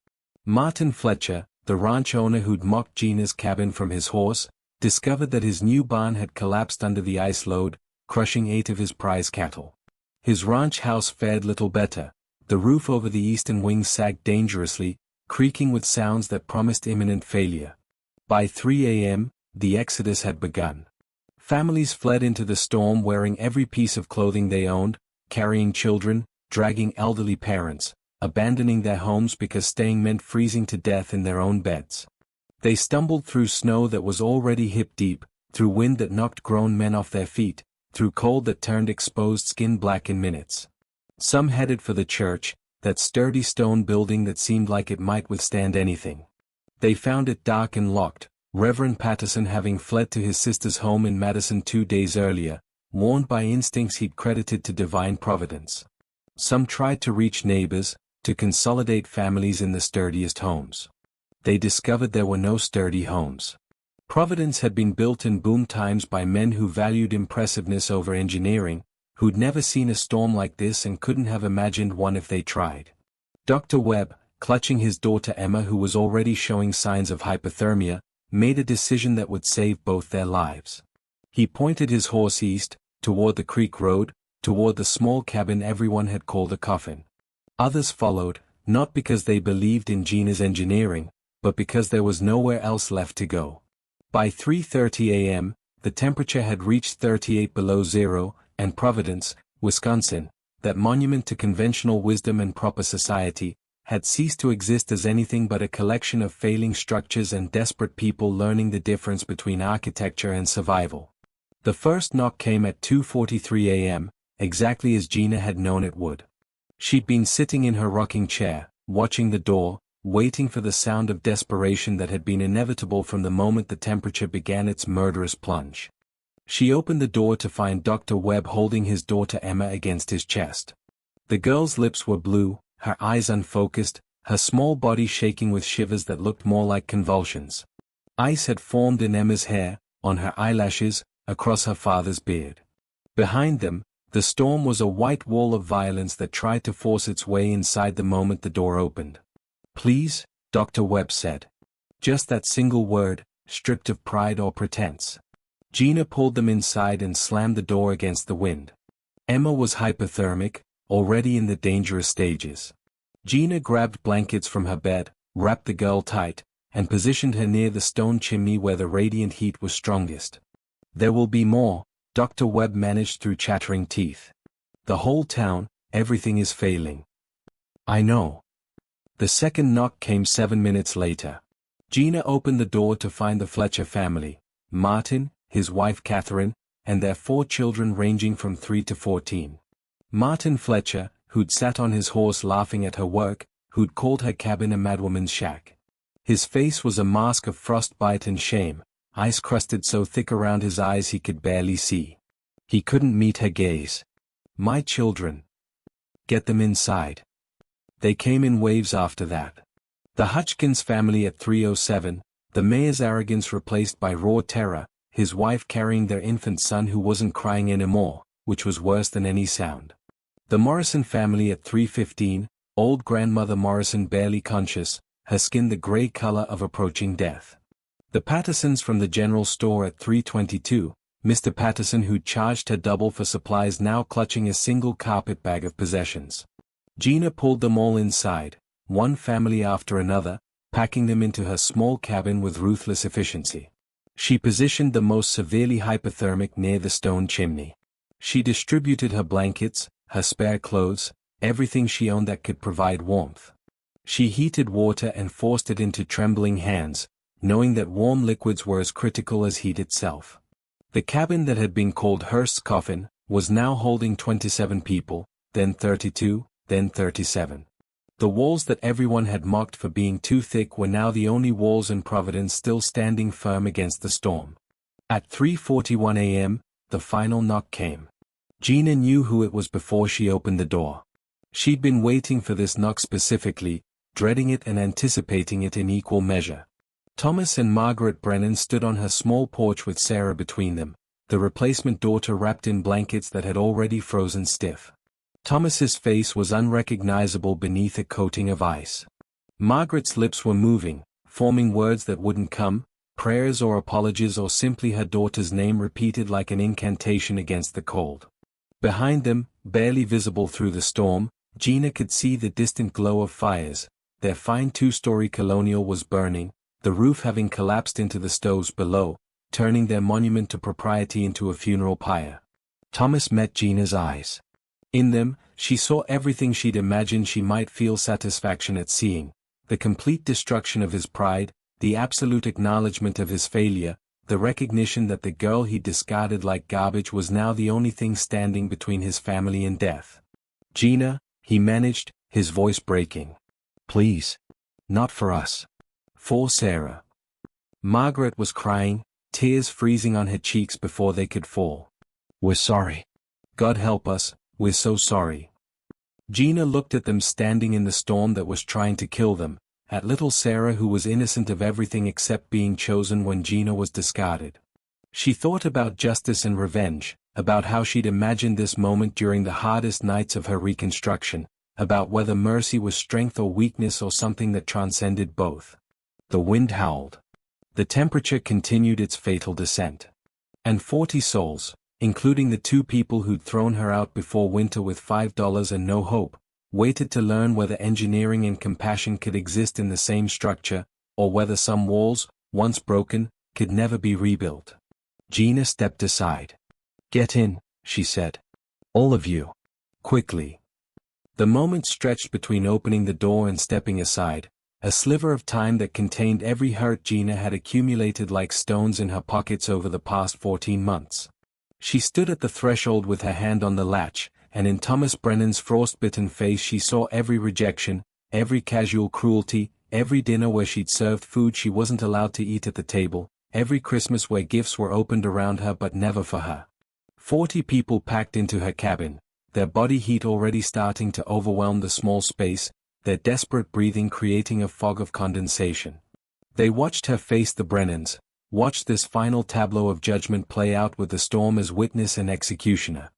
Martin Fletcher, the ranch owner who'd mocked Gina's cabin from his horse, discovered that his new barn had collapsed under the ice load, crushing 8 of his prize cattle. His ranch house fared little better. The roof over the eastern wing sagged dangerously, creaking with sounds that promised imminent failure. By 3 a.m., the exodus had begun. Families fled into the storm wearing every piece of clothing they owned, carrying children, dragging elderly parents, abandoning their homes because staying meant freezing to death in their own beds. They stumbled through snow that was already hip-deep, through wind that knocked grown men off their feet, through cold that turned exposed skin black in minutes. Some headed for the church, that sturdy stone building that seemed like it might withstand anything. They found it dark and locked, Reverend Patterson having fled to his sister's home in Madison 2 days earlier, warned by instincts he'd credited to divine providence. Some tried to reach neighbors, to consolidate families in the sturdiest homes. They discovered there were no sturdy homes. Providence had been built in boom times by men who valued impressiveness over engineering, who'd never seen a storm like this and couldn't have imagined one if they tried. Dr. Webb, clutching his daughter Emma who was already showing signs of hypothermia, made a decision that would save both their lives. He pointed his horse east, toward the creek road, toward the small cabin everyone had called a coffin. Others followed, not because they believed in Gina's engineering, but because there was nowhere else left to go. By 3:30 a.m., the temperature had reached 38 below zero, and Providence, Wisconsin, that monument to conventional wisdom and proper society, had ceased to exist as anything but a collection of failing structures and desperate people learning the difference between architecture and survival. The first knock came at 2:43 a.m., exactly as Gina had known it would. She'd been sitting in her rocking chair, watching the door, waiting for the sound of desperation that had been inevitable from the moment the temperature began its murderous plunge. She opened the door to find Dr. Webb holding his daughter Emma against his chest. The girl's lips were blue, her eyes unfocused, her small body shaking with shivers that looked more like convulsions. Ice had formed in Emma's hair, on her eyelashes, across her father's beard. Behind them, the storm was a white wall of violence that tried to force its way inside the moment the door opened. "Please," Dr. Webb said. Just that single word, stripped of pride or pretense. Gina pulled them inside and slammed the door against the wind. Emma was hypothermic, already in the dangerous stages. Gina grabbed blankets from her bed, wrapped the girl tight, and positioned her near the stone chimney where the radiant heat was strongest. "There will be more," Dr. Webb managed through chattering teeth. "The whole town, everything is failing." "I know." The second knock came 7 minutes later. Gina opened the door to find the Fletcher family, Martin, his wife Catherine, and their 4 children ranging from 3 to 14. Martin Fletcher, who'd sat on his horse laughing at her work, who'd called her cabin a madwoman's shack. His face was a mask of frostbite and shame, ice crusted so thick around his eyes he could barely see. He couldn't meet her gaze. "My children. Get them inside." They came in waves after that. The Hutchkins family at 3:07, the mayor's arrogance replaced by raw terror, his wife carrying their infant son who wasn't crying anymore, which was worse than any sound. The Morrison family at 3:15, old grandmother Morrison barely conscious, her skin the gray color of approaching death. The Pattersons from the general store at 3:22, Mr. Patterson who'd charged her double for supplies now clutching a single carpetbag of possessions. Gina pulled them all inside, one family after another, packing them into her small cabin with ruthless efficiency. She positioned the most severely hypothermic near the stone chimney. She distributed her blankets, her spare clothes, everything she owned that could provide warmth. She heated water and forced it into trembling hands, knowing that warm liquids were as critical as heat itself. The cabin that had been called Hearst's coffin, was now holding 27 people, then 32, then 37. The walls that everyone had mocked for being too thick were now the only walls in Providence still standing firm against the storm. At 3:41 a.m., the final knock came. Gina knew who it was before she opened the door. She'd been waiting for this knock specifically, dreading it and anticipating it in equal measure. Thomas and Margaret Brennan stood on her small porch with Sarah between them, the replacement daughter wrapped in blankets that had already frozen stiff. Thomas's face was unrecognizable beneath a coating of ice. Margaret's lips were moving, forming words that wouldn't come, prayers or apologies or simply her daughter's name repeated like an incantation against the cold. Behind them, barely visible through the storm, Gina could see the distant glow of fires. Their fine 2-story colonial was burning, the roof having collapsed into the stoves below, turning their monument to propriety into a funeral pyre. Thomas met Gina's eyes. In them, she saw everything she'd imagined she might feel satisfaction at seeing: the complete destruction of his pride, the absolute acknowledgement of his failure, the recognition that the girl he'd discarded like garbage was now the only thing standing between his family and death. "Gina," he managed, his voice breaking. "Please. Not for us. For Sarah." Margaret was crying, tears freezing on her cheeks before they could fall. "We're sorry. God help us, we're so sorry." Gina looked at them standing in the storm that was trying to kill them, at little Sarah who was innocent of everything except being chosen when Gina was discarded. She thought about justice and revenge, about how she'd imagined this moment during the hardest nights of her reconstruction, about whether mercy was strength or weakness or something that transcended both. The wind howled. The temperature continued its fatal descent. And 40 souls, including the 2 people who'd thrown her out before winter with $5 and no hope, waited to learn whether engineering and compassion could exist in the same structure, or whether some walls, once broken, could never be rebuilt. Gina stepped aside. "Get in," she said. "All of you. Quickly." The moment stretched between opening the door and stepping aside, a sliver of time that contained every hurt Gina had accumulated like stones in her pockets over the past 14 months. She stood at the threshold with her hand on the latch, and in Thomas Brennan's frostbitten face she saw every rejection, every casual cruelty, every dinner where she'd served food she wasn't allowed to eat at the table, every Christmas where gifts were opened around her but never for her. 40 people packed into her cabin, their body heat already starting to overwhelm the small space, their desperate breathing creating a fog of condensation. They watched her face the Brennans, watched this final tableau of judgment play out with the storm as witness and executioner.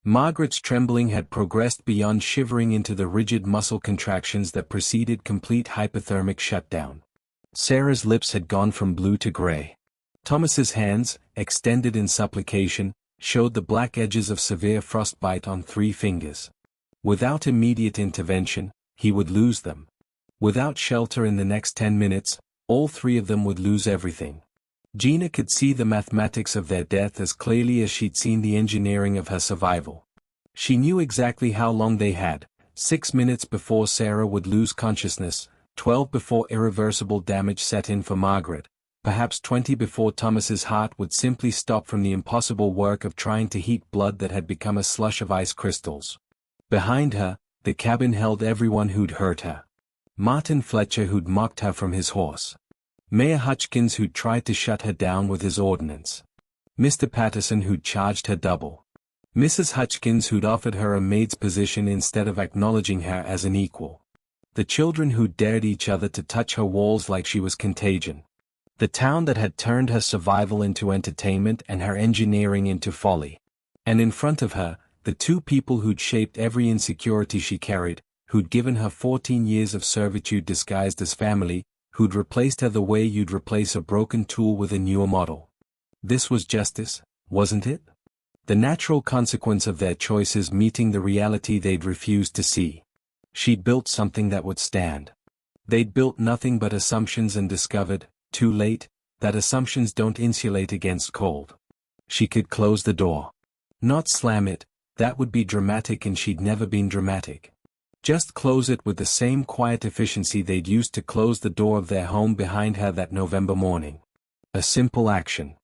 Margaret's trembling had progressed beyond shivering into the rigid muscle contractions that preceded complete hypothermic shutdown. Sarah's lips had gone from blue to gray. Thomas's hands, extended in supplication, showed the black edges of severe frostbite on 3 fingers. Without immediate intervention, he would lose them. Without shelter in the next 10 minutes, all 3 of them would lose everything. Gina could see the mathematics of their death as clearly as she'd seen the engineering of her survival. She knew exactly how long they had: 6 minutes before Sarah would lose consciousness, 12 before irreversible damage set in for Margaret, perhaps 20 before Thomas's heart would simply stop from the impossible work of trying to heat blood that had become a slush of ice crystals. Behind her, the cabin held everyone who'd hurt her. Martin Fletcher who'd mocked her from his horse. Mayor Hutchkins who'd tried to shut her down with his ordinance. Mr. Patterson who'd charged her double. Mrs. Hutchkins who'd offered her a maid's position instead of acknowledging her as an equal. The children who'd dared each other to touch her walls like she was contagion. The town that had turned her survival into entertainment and her engineering into folly. And in front of her, the 2 people who'd shaped every insecurity she carried, who'd given her 14 years of servitude disguised as family, who'd replaced her the way you'd replace a broken tool with a newer model. This was justice, wasn't it? The natural consequence of their choices meeting the reality they'd refused to see. She'd built something that would stand. They'd built nothing but assumptions and discovered, too late, that assumptions don't insulate against cold. She could close the door. Not slam it, that would be dramatic and she'd never been dramatic. Just close it with the same quiet efficiency they'd used to close the door of their home behind her that November morning. A simple action.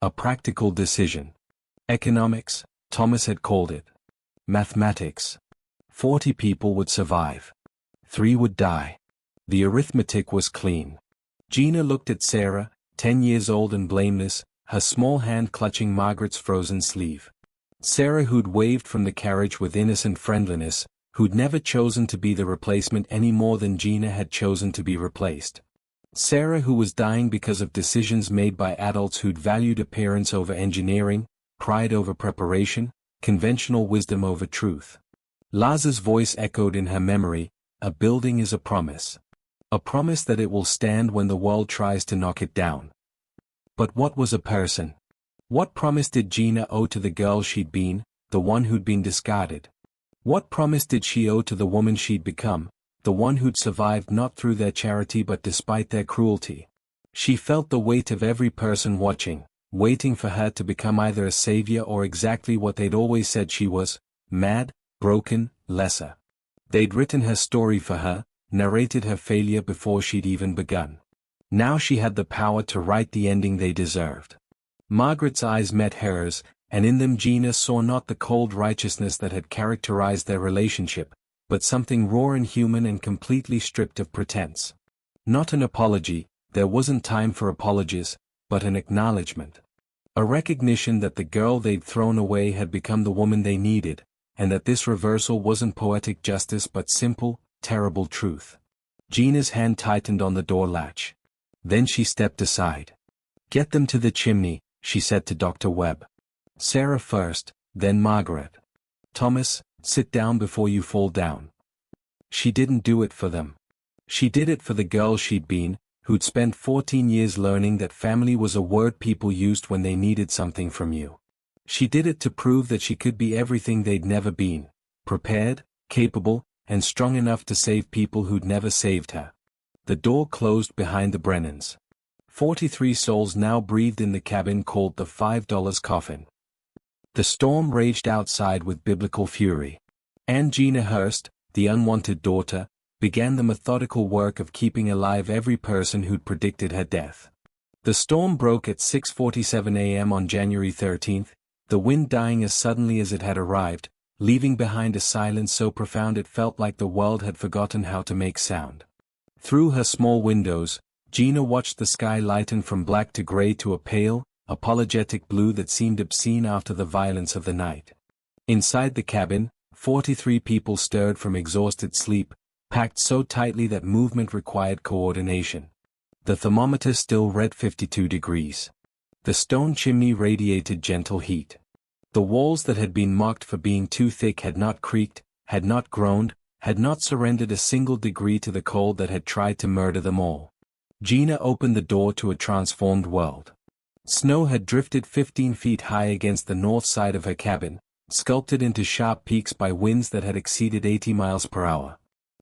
A practical decision. Economics, Thomas had called it. Mathematics. 40 people would survive. 3 would die. The arithmetic was clean. Gina looked at Sarah, 10 years old and blameless, her small hand clutching Margaret's frozen sleeve. Sarah who'd waved from the carriage with innocent friendliness, who'd never chosen to be the replacement any more than Gina had chosen to be replaced. Sarah who was dying because of decisions made by adults who'd valued appearance over engineering, pride over preparation, conventional wisdom over truth. Laz's voice echoed in her memory, "A building is a promise. A promise that it will stand when the world tries to knock it down." But what was a person? What promise did Gina owe to the girl she'd been, the one who'd been discarded? What promise did she owe to the woman she'd become, the one who'd survived not through their charity but despite their cruelty? She felt the weight of every person watching, waiting for her to become either a savior or exactly what they'd always said she was: mad, broken, lesser. They'd written her story for her, narrated her failure before she'd even begun. Now she had the power to write the ending they deserved. Margaret's eyes met hers, and in them Gina saw not the cold righteousness that had characterized their relationship, but something raw and human and completely stripped of pretense. Not an apology, there wasn't time for apologies, but an acknowledgement. A recognition that the girl they'd thrown away had become the woman they needed, and that this reversal wasn't poetic justice but simple, terrible truth. Gina's hand tightened on the door latch. Then she stepped aside. "Get them to the chimney," she said to Dr. Webb. Sarah first, then Margaret. Thomas, sit down before you fall down. She didn't do it for them. She did it for the girl she'd been, who'd spent 14 years learning that family was a word people used when they needed something from you. She did it to prove that she could be everything they'd never been, prepared, capable, and strong enough to save people who'd never saved her. The door closed behind the Brennans. 43 souls now breathed in the cabin called the $5 coffin. The storm raged outside with biblical fury. Aunt Gina Hurst, the unwanted daughter, began the methodical work of keeping alive every person who'd predicted her death. The storm broke at 6:47 a.m. on January 13th, the wind dying as suddenly as it had arrived, leaving behind a silence so profound it felt like the world had forgotten how to make sound. Through her small windows, Gina watched the sky lighten from black to gray to a pale, apologetic blue that seemed obscene after the violence of the night. Inside the cabin, 43 people stirred from exhausted sleep, packed so tightly that movement required coordination. The thermometer still read 52 degrees. The stone chimney radiated gentle heat. The walls that had been mocked for being too thick had not creaked, had not groaned, had not surrendered a single degree to the cold that had tried to murder them all. Gina opened the door to a transformed world. Snow had drifted 15 feet high against the north side of her cabin, sculpted into sharp peaks by winds that had exceeded 80 miles per hour.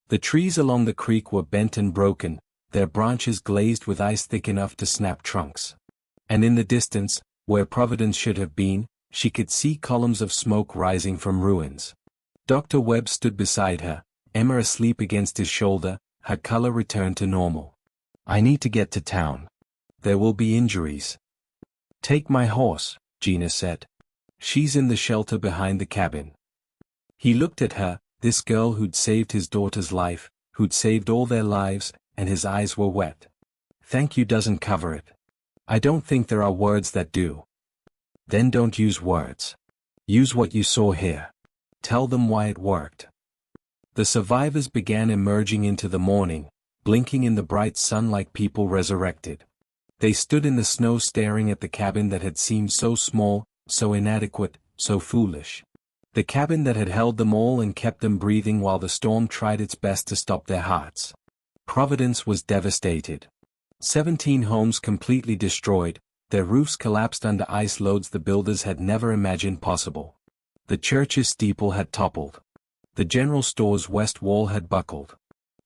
The trees along the creek were bent and broken, their branches glazed with ice thick enough to snap trunks. And in the distance, where Providence should have been, she could see columns of smoke rising from ruins. Dr. Webb stood beside her, Emma asleep against his shoulder, her color returned to normal. I need to get to town. There will be injuries. Take my horse, Gina said. She's in the shelter behind the cabin. He looked at her, this girl who'd saved his daughter's life, who'd saved all their lives, and his eyes were wet. Thank you doesn't cover it. I don't think there are words that do. Then don't use words. Use what you saw here. Tell them why it worked. The survivors began emerging into the morning, blinking in the bright sun like people resurrected. They stood in the snow staring at the cabin that had seemed so small, so inadequate, so foolish. The cabin that had held them all and kept them breathing while the storm tried its best to stop their hearts. Providence was devastated. 17 homes completely destroyed, their roofs collapsed under ice loads the builders had never imagined possible. The church's steeple had toppled. The general store's west wall had buckled.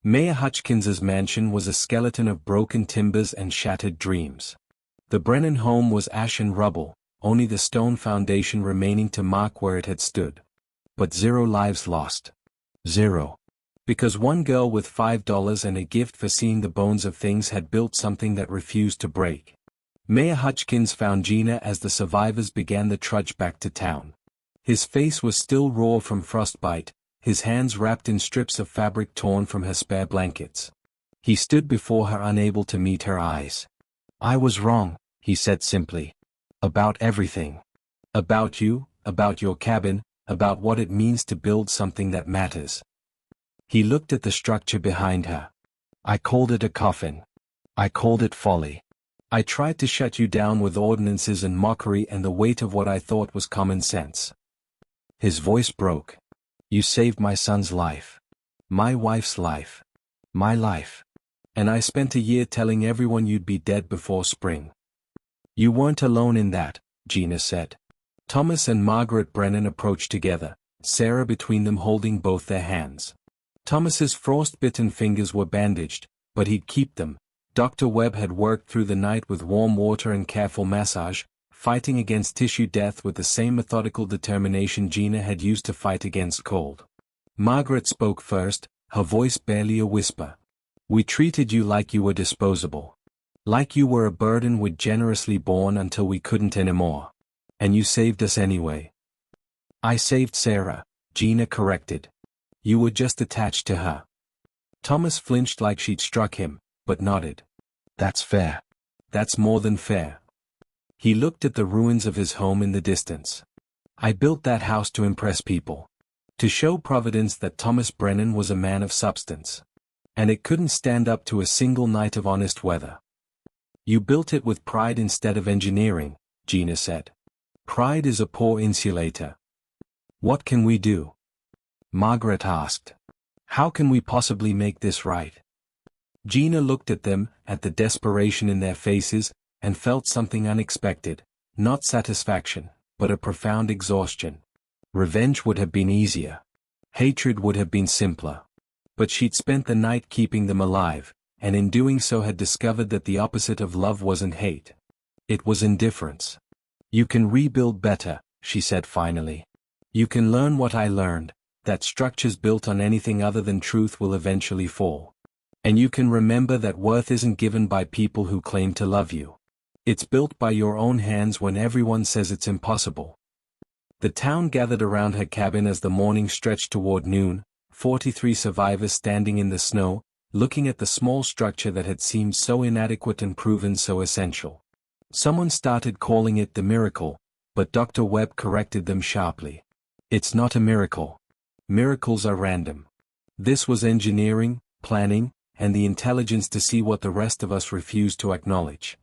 Mayor Hutchins's mansion was a skeleton of broken timbers and shattered dreams. The Brennan home was ash and rubble, only the stone foundation remaining to mark where it had stood. But 0 lives lost. 0. Because one girl with $5 and a gift for seeing the bones of things had built something that refused to break. Mayor Hutchins found Gina as the survivors began the trudge back to town. His face was still raw from frostbite, his hands wrapped in strips of fabric torn from her spare blankets. He stood before her unable to meet her eyes. I was wrong, he said simply. About everything. About you, about your cabin, about what it means to build something that matters. He looked at the structure behind her. I called it a coffin. I called it folly. I tried to shut you down with ordinances and mockery and the weight of what I thought was common sense. His voice broke. You saved my son's life. My wife's life. My life. And I spent a year telling everyone you'd be dead before spring. You weren't alone in that, Gina said. Thomas and Margaret Brennan approached together, Sarah between them holding both their hands. Thomas's frost-bitten fingers were bandaged, but he'd keep them. Dr. Webb had worked through the night with warm water and careful massage, fighting against tissue death with the same methodical determination Gina had used to fight against cold. Margaret spoke first, her voice barely a whisper. We treated you like you were disposable. Like you were a burden we'd generously borne until we couldn't anymore. And you saved us anyway. I saved Sarah, Gina corrected. You were just attached to her. Thomas flinched like she'd struck him, but nodded. That's fair. That's more than fair. He looked at the ruins of his home in the distance. I built that house to impress people. To show Providence that Thomas Brennan was a man of substance. And it couldn't stand up to a single night of honest weather. You built it with pride instead of engineering, Gina said. Pride is a poor insulator. What can we do? Margaret asked. How can we possibly make this right? Gina looked at them, at the desperation in their faces, and felt something unexpected, not satisfaction, but a profound exhaustion. Revenge would have been easier. Hatred would have been simpler. But she'd spent the night keeping them alive, and in doing so had discovered that the opposite of love wasn't hate. It was indifference. You can rebuild better, she said finally. You can learn what I learned, that structures built on anything other than truth will eventually fall. And you can remember that worth isn't given by people who claim to love you. It's built by your own hands when everyone says it's impossible. The town gathered around her cabin as the morning stretched toward noon, 43 survivors standing in the snow, looking at the small structure that had seemed so inadequate and proven so essential. Someone started calling it the miracle, but Dr. Webb corrected them sharply. It's not a miracle. Miracles are random. This was engineering, planning, and the intelligence to see what the rest of us refuse to acknowledge.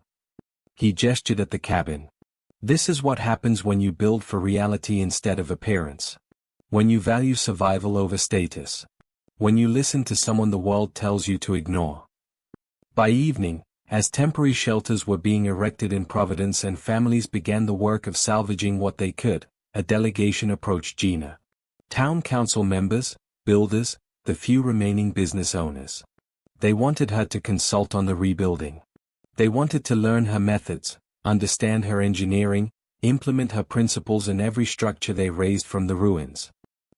He gestured at the cabin. This is what happens when you build for reality instead of appearance. When you value survival over status. When you listen to someone the world tells you to ignore. By evening, as temporary shelters were being erected in Providence and families began the work of salvaging what they could, a delegation approached Gina. Town council members, builders, the few remaining business owners. They wanted her to consult on the rebuilding. They wanted to learn her methods, understand her engineering, implement her principles in every structure they raised from the ruins.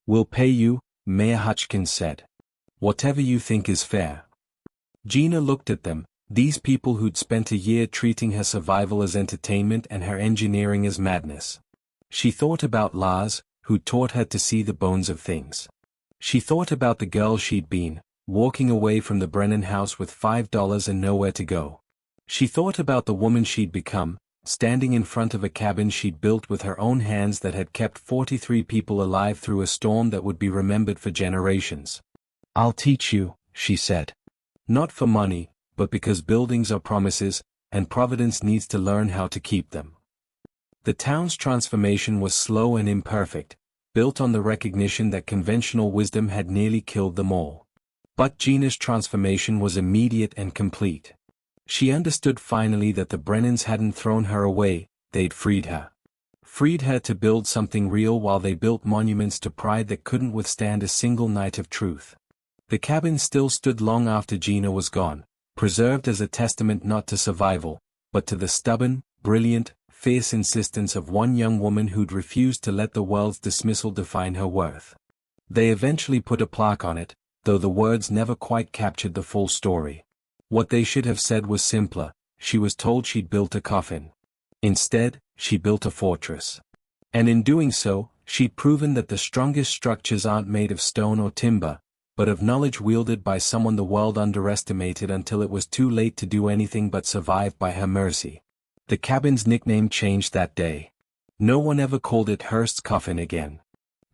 We'll pay you, Mayor Hutchkins said. Whatever you think is fair. Gina looked at them, these people who'd spent a year treating her survival as entertainment and her engineering as madness. She thought about Lars, who taught her to see the bones of things. She thought about the girl she'd been, walking away from the Brennan house with $5 and nowhere to go. She thought about the woman she'd become, standing in front of a cabin she'd built with her own hands that had kept 43 people alive through a storm that would be remembered for generations. I'll teach you, she said. Not for money, but because buildings are promises, and Providence needs to learn how to keep them. The town's transformation was slow and imperfect, built on the recognition that conventional wisdom had nearly killed them all. But Gina's transformation was immediate and complete. She understood finally that the Brennans hadn't thrown her away, they'd freed her. Freed her to build something real while they built monuments to pride that couldn't withstand a single night of truth. The cabin still stood long after Gina was gone, preserved as a testament not to survival, but to the stubborn, brilliant, fierce insistence of one young woman who'd refused to let the world's dismissal define her worth. They eventually put a plaque on it, though the words never quite captured the full story. What they should have said was simpler. She was told she'd built a coffin. Instead, she built a fortress. And in doing so, she'd proven that the strongest structures aren't made of stone or timber, but of knowledge wielded by someone the world underestimated until it was too late to do anything but survive by her mercy. The cabin's nickname changed that day. No one ever called it Hearst's Coffin again.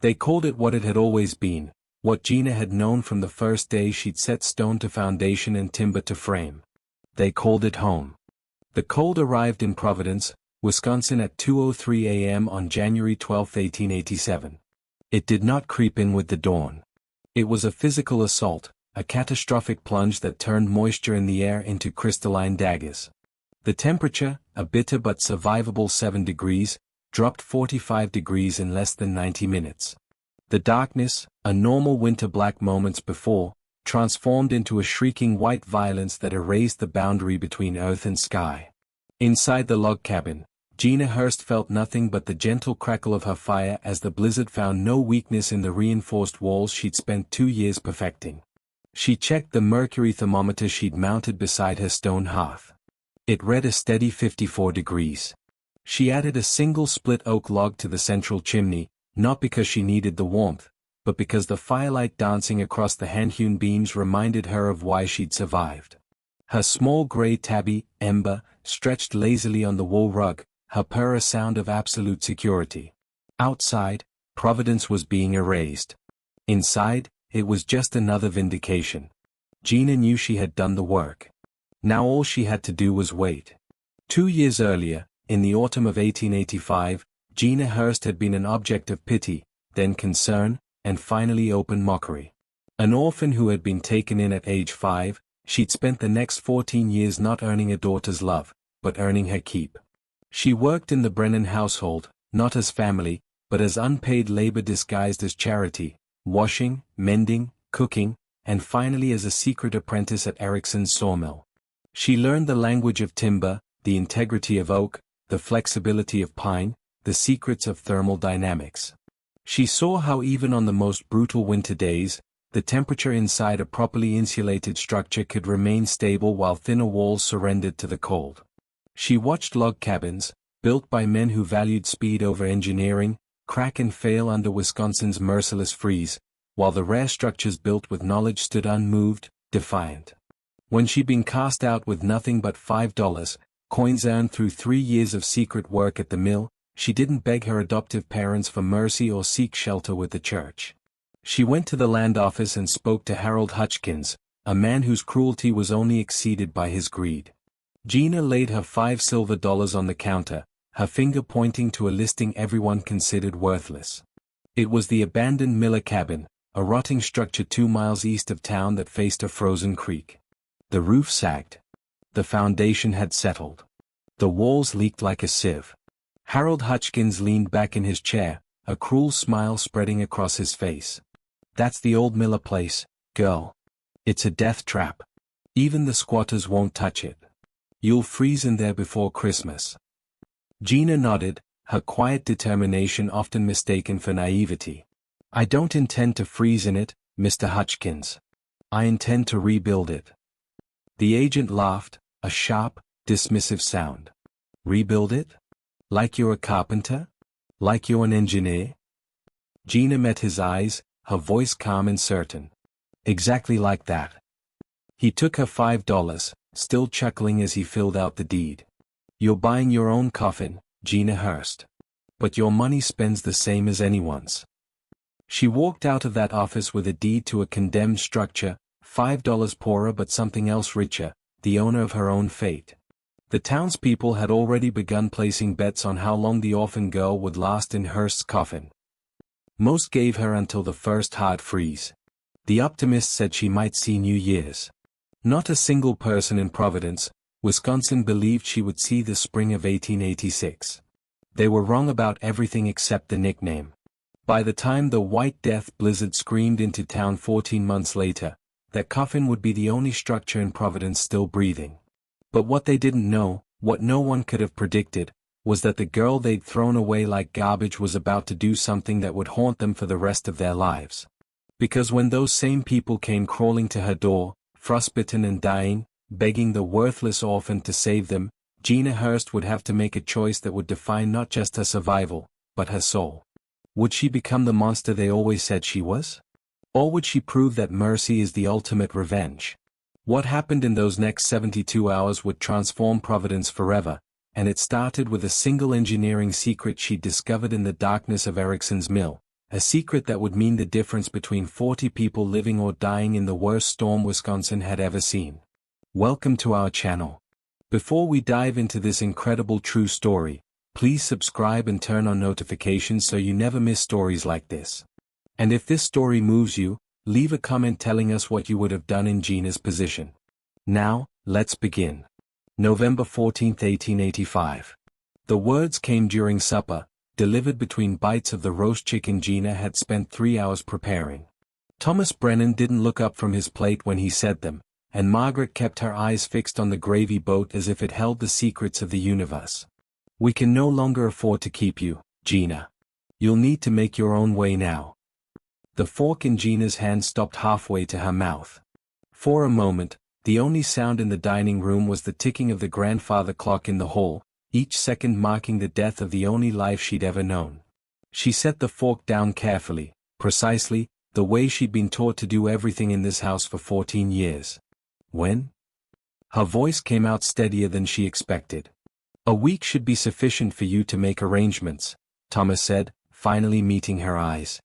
They called it what it had always been, what Gina had known from the first day she'd set stone to foundation and timber to frame. They called it home. The cold arrived in Providence, Wisconsin at 2:03 a.m. on January 12, 1887. It did not creep in with the dawn. It was a physical assault, a catastrophic plunge that turned moisture in the air into crystalline daggers. The temperature, a bitter but survivable 7 degrees, dropped 45 degrees in less than 90 minutes. The darkness, a normal winter black moments before, transformed into a shrieking white violence that erased the boundary between earth and sky. Inside the log cabin, Gina Hearst felt nothing but the gentle crackle of her fire as the blizzard found no weakness in the reinforced walls she'd spent 2 years perfecting. She checked the mercury thermometer she'd mounted beside her stone hearth. It read a steady 54 degrees. She added a single split oak log to the central chimney, not because she needed the warmth, but because the firelight dancing across the hand-hewn beams reminded her of why she'd survived. Her small gray tabby, Ember, stretched lazily on the wool rug, her purr a sound of absolute security. Outside, Providence was being erased. Inside, it was just another vindication. Gina knew she had done the work. Now all she had to do was wait. 2 years earlier, in the autumn of 1885, Gina Hurst had been an object of pity, then concern, and finally open mockery. An orphan who had been taken in at age 5, she'd spent the next 14 years not earning a daughter's love, but earning her keep. She worked in the Brennan household, not as family, but as unpaid labor disguised as charity, washing, mending, cooking, and finally as a secret apprentice at Erickson's sawmill. She learned the language of timber, the integrity of oak, the flexibility of pine, the secrets of thermal dynamics. She saw how even on the most brutal winter days, the temperature inside a properly insulated structure could remain stable while thinner walls surrendered to the cold. She watched log cabins, built by men who valued speed over engineering, crack and fail under Wisconsin's merciless freeze, while the rare structures built with knowledge stood unmoved, defiant. When she'd been cast out with nothing but $5, coins earned through 3 years of secret work at the mill, she didn't beg her adoptive parents for mercy or seek shelter with the church. She went to the land office and spoke to Harold Hutchkins, a man whose cruelty was only exceeded by his greed. Gina laid her $5 silver on the counter, her finger pointing to a listing everyone considered worthless. It was the abandoned Miller cabin, a rotting structure 2 miles east of town that faced a frozen creek. The roof sagged. The foundation had settled. The walls leaked like a sieve. Harold Hutchkins leaned back in his chair, a cruel smile spreading across his face. "That's the old Miller place, girl. It's a death trap. Even the squatters won't touch it. You'll freeze in there before Christmas." Gina nodded, her quiet determination often mistaken for naivety. "I don't intend to freeze in it, Mr. Hutchkins. I intend to rebuild it." The agent laughed, a sharp, dismissive sound. "Rebuild it? Like you're a carpenter? Like you're an engineer?" Gina met his eyes, her voice calm and certain. "Exactly like that." He took her $5, still chuckling as he filled out the deed. "You're buying your own coffin, Gina Hurst. But your money spends the same as anyone's." She walked out of that office with a deed to a condemned structure, $5 poorer but something else richer, the owner of her own fate. The townspeople had already begun placing bets on how long the orphan girl would last in Hurst's coffin. Most gave her until the first hard freeze. The optimists said she might see New Year's. Not a single person in Providence, Wisconsin believed she would see the spring of 1886. They were wrong about everything except the nickname. By the time the White Death blizzard screamed into town 14 months later, that coffin would be the only structure in Providence still breathing. But what they didn't know, what no one could have predicted, was that the girl they'd thrown away like garbage was about to do something that would haunt them for the rest of their lives. Because when those same people came crawling to her door, frostbitten and dying, begging the worthless orphan to save them, Gina Hurst would have to make a choice that would define not just her survival, but her soul. Would she become the monster they always said she was? Or would she prove that mercy is the ultimate revenge? What happened in those next 72 hours would transform Providence forever, and it started with a single engineering secret she discovered in the darkness of Erickson's mill, a secret that would mean the difference between 40 people living or dying in the worst storm Wisconsin had ever seen. Welcome to our channel. Before we dive into this incredible true story, please subscribe and turn on notifications so you never miss stories like this. And if this story moves you, leave a comment telling us what you would have done in Gina's position. Now, let's begin. November 14, 1885. The words came during supper, delivered between bites of the roast chicken Gina had spent 3 hours preparing. Thomas Brennan didn't look up from his plate when he said them, and Margaret kept her eyes fixed on the gravy boat as if it held the secrets of the universe. "We can no longer afford to keep you, Gina. You'll need to make your own way now." The fork in Gina's hand stopped halfway to her mouth. For a moment, the only sound in the dining room was the ticking of the grandfather clock in the hall, each second marking the death of the only life she'd ever known. She set the fork down carefully, precisely, the way she'd been taught to do everything in this house for 14 years. "When?" Her voice came out steadier than she expected. "A week should be sufficient for you to make arrangements," Thomas said, finally meeting her eyes.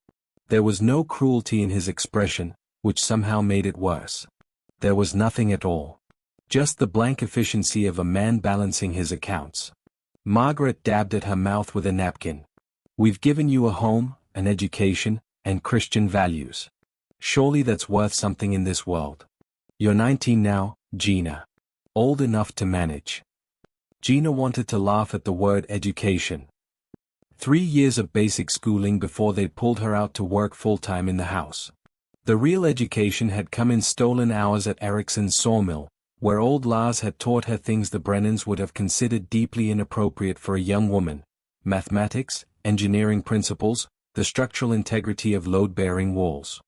There was no cruelty in his expression, which somehow made it worse. There was nothing at all. Just the blank efficiency of a man balancing his accounts. Margaret dabbed at her mouth with a napkin. We've given you a home, an education, and Christian values. Surely that's worth something in this world. You're 19 now, Gina. Old enough to manage. Gina wanted to laugh at the word education. 3 years of basic schooling before they pulled her out to work full-time in the house. The real education had come in stolen hours at Ericsson's sawmill, where old Lars had taught her things the Brennans would have considered deeply inappropriate for a young woman: mathematics, engineering principles, the structural integrity of load-bearing walls.